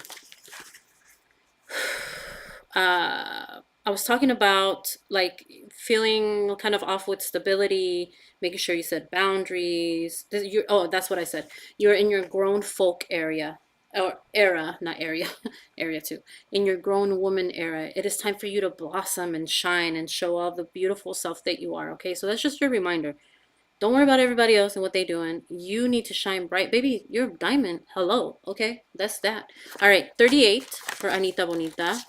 was talking about like feeling kind of off with stability, making sure you set boundaries. Oh, that's what I said. You're in your grown folk area. or era, not area, area 2, in your grown woman era. It is time for you to blossom and shine and show all the beautiful self that you are, okay? So that's just your reminder. Don't worry about everybody else and what they doing. You need to shine bright. Baby, you're a diamond. Hello, okay? That's that. All right, 38 for Anita Bonita.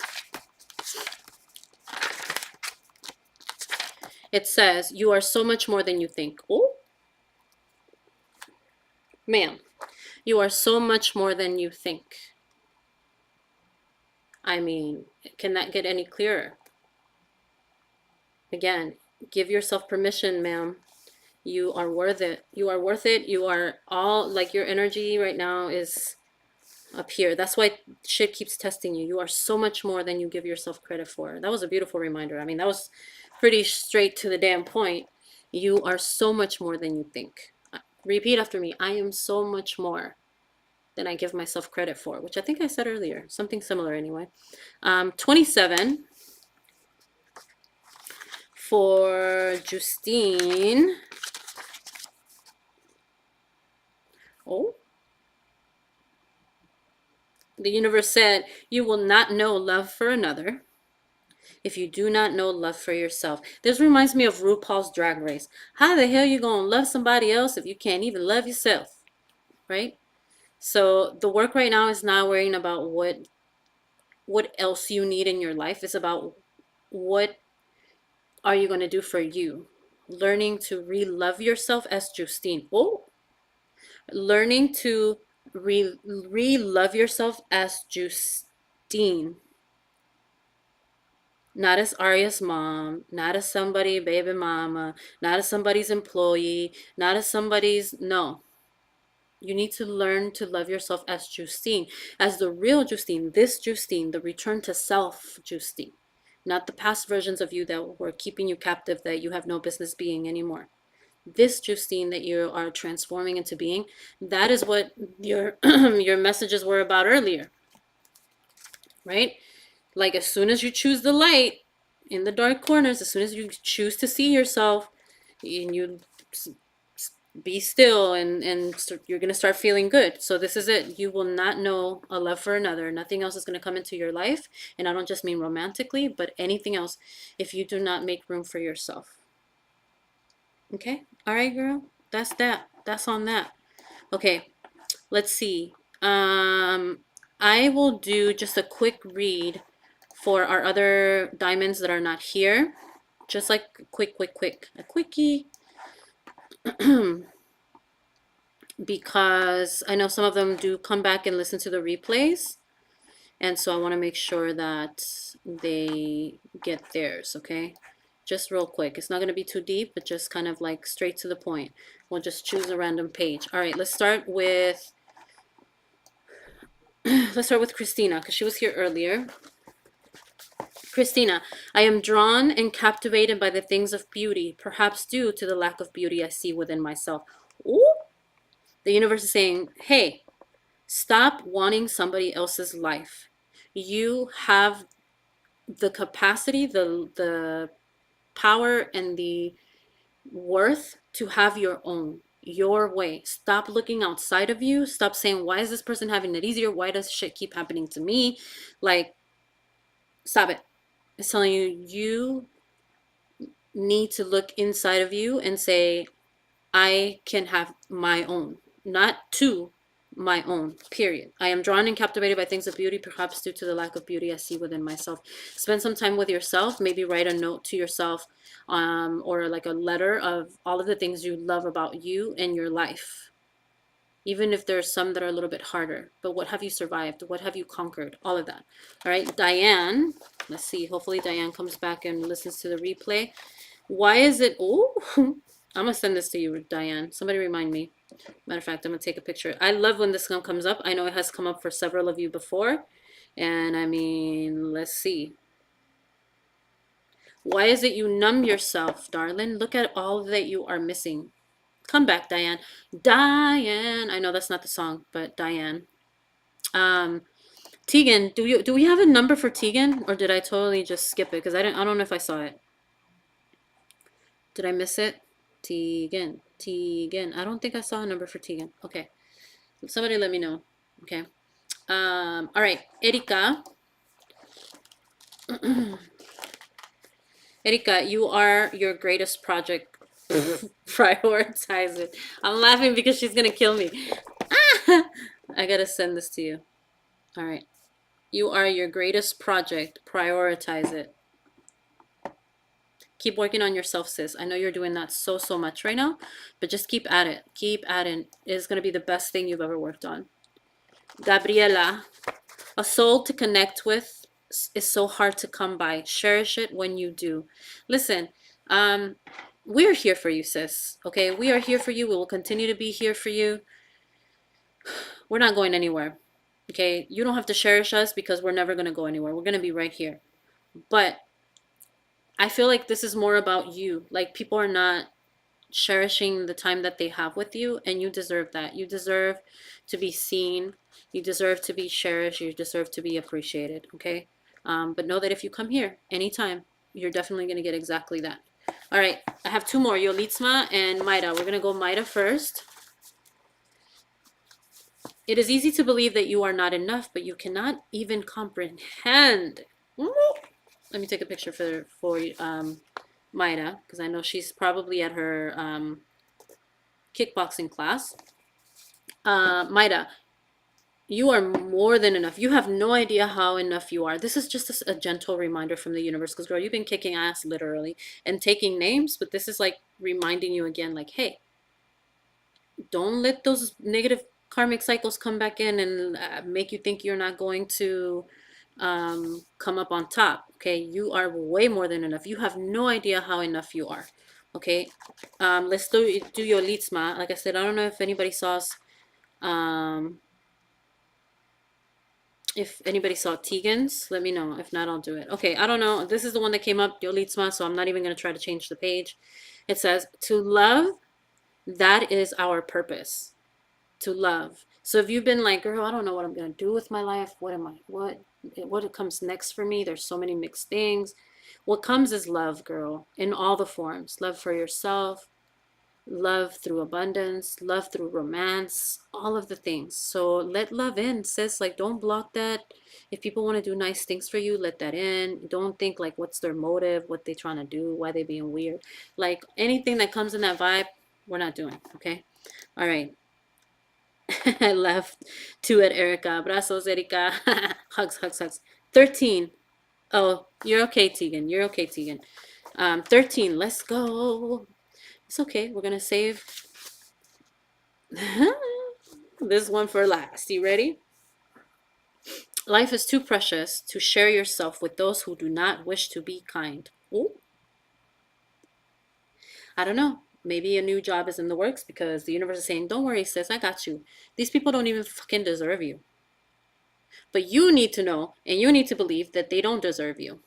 It says, you are so much more than you think. Oh, ma'am, you are so much more than you think. I mean, can that get any clearer? Again, give yourself permission, ma'am. You are worth it. You are worth it. You are all, like, your energy right now is up here. That's why shit keeps testing you. You are so much more than you give yourself credit for. That was a beautiful reminder. I mean, that was pretty straight to the damn point. You are so much more than you think. Repeat after me. I am so much more than I give myself credit for, which I think I said earlier. Something similar anyway. 27 for Justine. Oh, the universe said, you will not know love for another if you do not know love for yourself. This reminds me of RuPaul's Drag Race. How the hell you gonna love somebody else if you can't even love yourself, right? So the work right now is not worrying about what else you need in your life. It's about what are you going to do for you. Learning to re-love yourself as Justine. Oh, learning to re-love yourself as Justine. Not as Arya's mom, not as somebody baby mama, not as somebody's employee, not as somebody's, no. You need to learn to love yourself as Justine, as the real Justine, this Justine, the return to self Justine, not the past versions of you that were keeping you captive that you have no business being anymore. This Justine that you are transforming into being, that is what your your messages were about earlier, right? Like, as soon as you choose the light in the dark corners, as soon as you choose to see yourself and you be still, and you're going to start feeling good. So this is it. You will not know a love for another. Nothing else is going to come into your life. And I don't just mean romantically, but anything else, if you do not make room for yourself. Okay? All right, girl. That's that. That's on that. Okay. Let's see. I will do just a quick read for our other diamonds that are not here. Just like a quickie. Because I know some of them do come back and listen to the replays. And so I want to make sure that they get theirs, okay? Just real quick. It's not going to be too deep, but just kind of like straight to the point. We'll just choose a random page. All right, let's start with Christina, because she was here earlier. Christina, I am drawn and captivated by the things of beauty, perhaps due to the lack of beauty I see within myself. Ooh. The universe is saying, hey, stop wanting somebody else's life. You have the capacity, the power, and the worth to have your own, your way. Stop looking outside of you. Stop saying, why is this person having it easier? Why does shit keep happening to me? Like, stop it. It's telling you, you need to look inside of you and say, I can have my own, not two, my own, period. I am drawn and captivated by things of beauty, perhaps due to the lack of beauty I see within myself. Spend some time with yourself. Maybe write a note to yourself, or like a letter of all of the things you love about you and your life. Even if there's some that are a little bit harder. But what have you survived? What have you conquered? All of that. All right, Diane. Let's see. Hopefully Diane comes back and listens to the replay. Why is it... Oh, I'm going to send this to you, Diane. Somebody remind me. Matter of fact, I'm going to take a picture. I love when this comes up. I know it has come up for several of you before. And I mean, let's see. Why is it you numb yourself, darling? Look at all that you are missing. Come back, Diane. Diane. I know that's not the song, but Diane. Tegan, do we have a number for Tegan, or did I totally just skip it? Because I don't know if I saw it. Did I miss it? Tegan. I don't think I saw a number for Tegan. Okay. Somebody let me know. Okay. All right, Erika. Erika, you are your greatest project. Prioritize it. I'm laughing because she's gonna kill me. I gotta send this to you. All right. You are your greatest project. Prioritize it. Keep working on yourself, sis. I know you're doing that so much right now, but just keep at it. Keep at it. It's gonna be the best thing you've ever worked on. Gabriela, a soul to connect with is so hard to come by. Cherish it when you do. Listen, um, we're here for you, sis. Okay, we are here for you. We will continue to be here for you. We're not going anywhere. Okay, you don't have to cherish us because we're never gonna go anywhere. We're gonna be right here. But I feel like this is more about you. Like people are not cherishing the time that they have with you, and you deserve that. You deserve to be seen. You deserve to be cherished. You deserve to be appreciated. Okay. But know that if you come here anytime, you're definitely gonna get exactly that. All right, I have two more, Yolitsma and Maida. We're gonna go Maida first. It is easy to believe that you are not enough, but you cannot even comprehend. Let me take a picture for Maida, because I know she's probably at her kickboxing class. Maida, you are more than enough. You have no idea how enough you are. This is just a gentle reminder from the universe, because girl, you've been kicking ass literally and taking names, but this is like reminding you again, like, hey, don't let those negative karmic cycles come back in and make you think you're not going to come up on top. Okay, you are way more than enough. You have no idea how enough you are. Okay, let's do your Litzma. Like I said, I don't know if anybody saw if anybody saw Tegan's. Let me know. If not, I'll do it. Okay, I don't know. This is the one that came up, your Litzma, so I'm not even going to try to change the page. It says, to love, that is our purpose. To love. So if you've been like, girl, I don't know what I'm gonna do with my life. What comes next for me? There's so many mixed things. What comes is love, girl, in all the forms. Love for yourself, love through abundance, love through romance, all of the things. So let love in, sis. Like, don't block that. If people want to do nice things for you, let that in. Don't think like what's their motive, what they trying to do, why they being weird. Like anything that comes in that vibe, we're not doing. Okay. All right. I left two at Erica. Abrazos, Erica. Hugs, hugs, hugs. 13. Oh, you're okay, Tegan. You're okay, Tegan. 13. Let's go. It's okay. We're going to save this one for last. You ready? Life is too precious to share yourself with those who do not wish to be kind. Ooh. I don't know. Maybe a new job is in the works because the universe is saying, don't worry, sis, I got you. These people don't even fucking deserve you. But you need to know and you need to believe that they don't deserve you.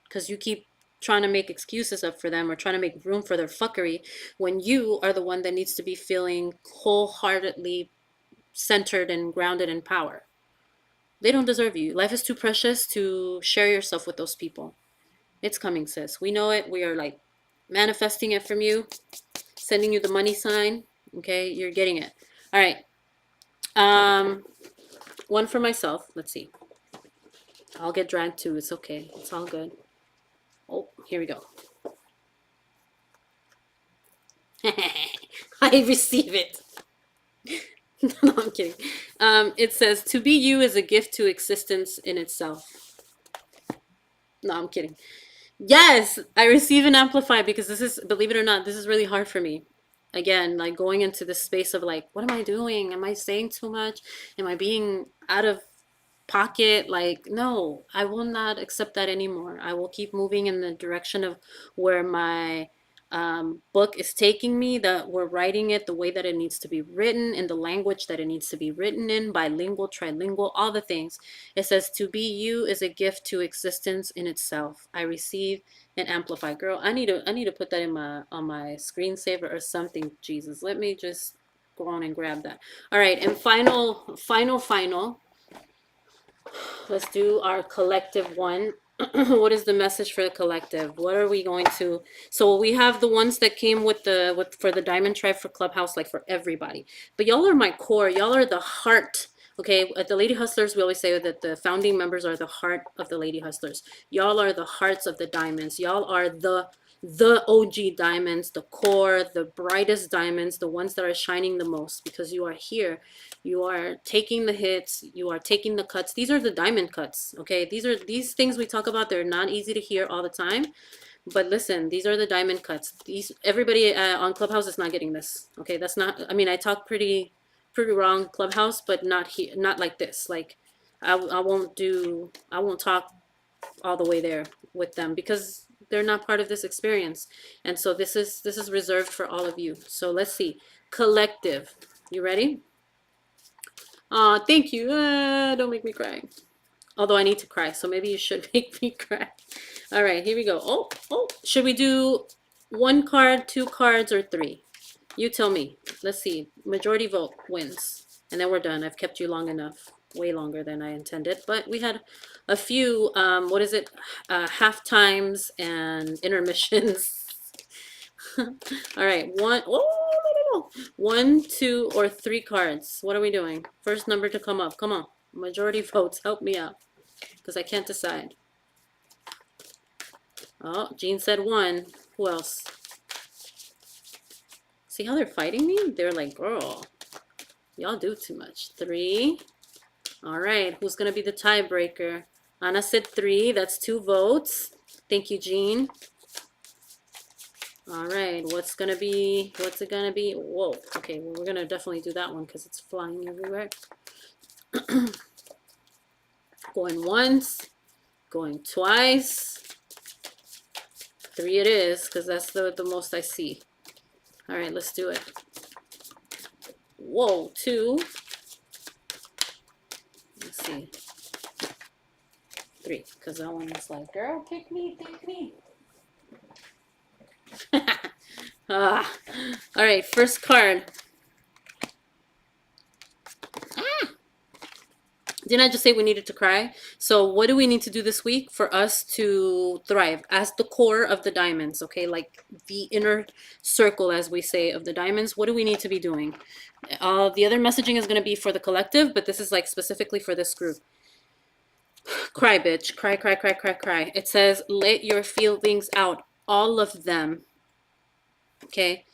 Because you keep trying to make excuses up for them or trying to make room for their fuckery when you are the one that needs to be feeling wholeheartedly centered and grounded in power. They don't deserve you. Life is too precious to share yourself with those people. It's coming, sis. We know it. We are like manifesting it from you, sending you the money sign. Okay, you're getting it. All right. One for myself. Let's see. I'll get dragged too. It's okay. It's all good. Oh, here we go. I receive it. No, I'm kidding. It says, to be you is a gift to existence in itself. No, I'm kidding. Yes, I receive and amplify because this is, believe it or not, this is really hard for me. Again, like going into this space of like, what am I doing? Am I saying too much? Am I being out of pocket? Like, no, I will not accept that anymore. I will keep moving in the direction of where my book is taking me, that we're writing it the way that it needs to be written, in the language that it needs to be written in, bilingual, trilingual, all the things. It says, to be you is a gift to existence in itself. I receive and amplify. Girl, I need to put that in my on my screensaver or something. Jesus, let me just go on and grab that. All right, and final. Let's do our collective one. What is the message for the collective? What are we going to? So we have the ones that came with for the Diamond Tribe for Clubhouse, like for everybody. But y'all are my core. Y'all are the heart Okay, at the Lady Hustlers, we always say that the founding members are the heart of the Lady Hustlers. Y'all are the hearts of the diamonds. Y'all are the OG diamonds, the core, the brightest diamonds, the ones that are shining the most, because you are here. You are taking the hits, you are taking the cuts. These are the diamond cuts, okay? These things we talk about, they're not easy to hear all the time. But listen, these are the diamond cuts. These Everybody on Clubhouse is not getting this. Okay, that's not. I mean, I talk pretty wrong Clubhouse, but not here, not like this. Like, I won't talk all the way there with them because they're not part of this experience. And so this is reserved for all of you. So let's see, collective. You ready? Thank you. Don't make me cry. Although I need to cry, so maybe you should make me cry. All right, here we go. Oh, should we do 1 card, 2 cards, or 3? You tell me. Let's see. Majority vote wins. And then we're done. I've kept you long enough. Way longer than I intended. But we had a few, what is it? Half times and intermissions. All right. 1, 2, or 3 cards. What are we doing? First number to come up. Come on. Majority votes. Help me out. Because I can't decide. Oh, Jean said 1. Who else? See how they're fighting me? They're like, girl, y'all do too much. 3. All right, who's going to be the tiebreaker? Anna said 3. That's 2 votes. Thank you, Jean. All right, what's it going to be? Whoa, okay, well, we're going to definitely do that one because it's flying everywhere. Going once, going twice. 3 it is, because that's the most I see. All right, let's do it. Whoa, 2. Let's see. 3, because that one is like, girl, pick me. All right, first card. Didn't I just say we needed to cry? So what do we need to do this week for us to thrive as the core of the diamonds, okay? Like the inner circle, as we say, of the diamonds. What do we need to be doing? The other messaging is going to be for the collective, but this is like specifically for this group. Cry, bitch. Cry. It says, let your feelings out. All of them. Okay?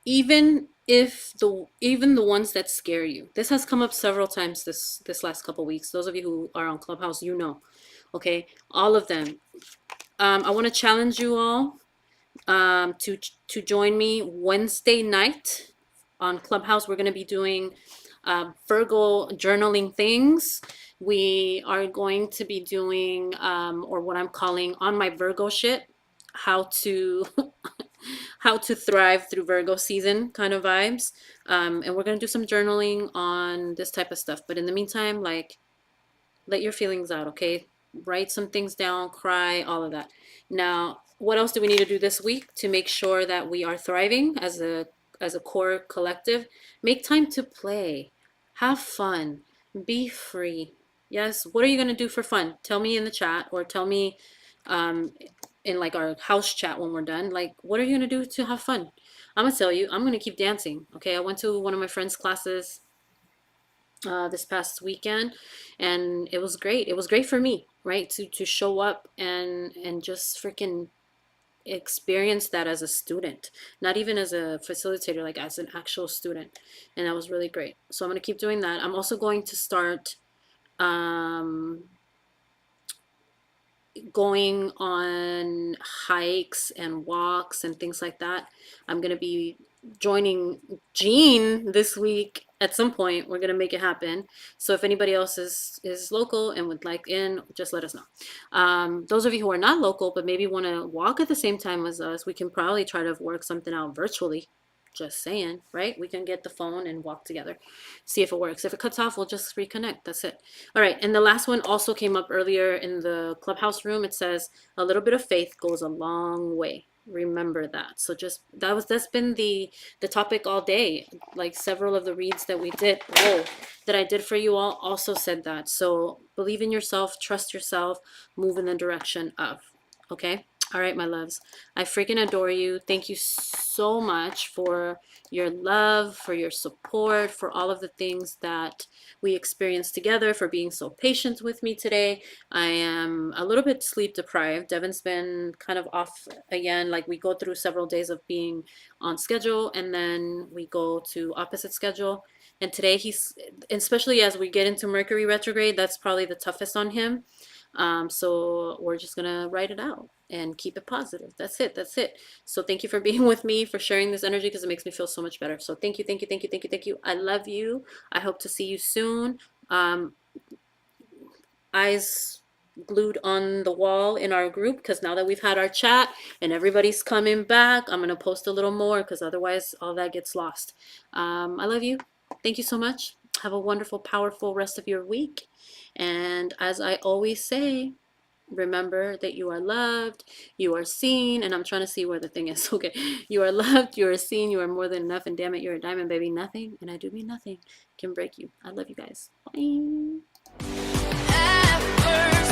Even the ones that scare you. This has come up several times this last couple weeks. Those of you who are on Clubhouse, you know. Okay? All of them. I want to challenge you all to join me Wednesday night on Clubhouse. We're going to be doing Virgo journaling things. We are going to be doing, or what I'm calling on my Virgo shit, how to thrive through Virgo season kind of vibes. And we're going to do some journaling on this type of stuff. But in the meantime, like, let your feelings out, okay? Write some things down, cry, all of that. Now, what else do we need to do this week to make sure that we are thriving as a core collective? Make time to play. Have fun. Be free. Yes, what are you going to do for fun? Tell me in the chat, or tell me in like our house chat when we're done. Like, what are you going to do to have fun? I'm going to tell you, I'm going to keep dancing. Okay, I went to one of my friend's classes this past weekend, and it was great. It was great for me, right? To show up and just freaking experience that as a student, not even as a facilitator, like as an actual student. And that was really great. So I'm going to keep doing that. I'm also going to start going on hikes and walks and things like that. I'm going to be joining Jean this week at some point. We're going to make it happen. So if anybody else is local and would like in, just let us know. Those of you who are not local but maybe want to walk at the same time as us, we can probably try to work something out virtually. Just saying, right? We can get the phone and walk together, see if it works. If it cuts off, we'll just reconnect. That's it. All right. And the last one also came up earlier in the Clubhouse room. It says a little bit of faith goes a long way. Remember that. So just that's been the topic all day. Like several of the reads that we did, that I did for you all also said that. So believe in yourself, trust yourself, move in the direction of. Okay. All right, my loves. I freaking adore you. Thank you so much for your love, for your support, for all of the things that we experienced together, for being so patient with me today. I am a little bit sleep deprived. Devin's been kind of off again. Like, we go through several days of being on schedule and then we go to opposite schedule. And today especially as we get into Mercury retrograde, that's probably the toughest on him. So we're just gonna write it out and keep it positive. That's it. That's it. So thank you for being with me, for sharing this energy, because it makes me feel so much better. So thank you, thank you, thank you, thank you, thank you. I love you. I hope to see you soon. Eyes glued on the wall in our group, because now that we've had our chat and everybody's coming back, I'm gonna post a little more, because otherwise all that gets lost. I love you. Thank you so much. Have a wonderful, powerful rest of your week. And as I always say, remember that you are loved, you are seen, and I'm trying to see where the thing is. Okay, you are loved, you are seen, you are more than enough, and damn it, you're a diamond, baby. Nothing, and I do mean nothing, can break you. I love you guys. Bye. At first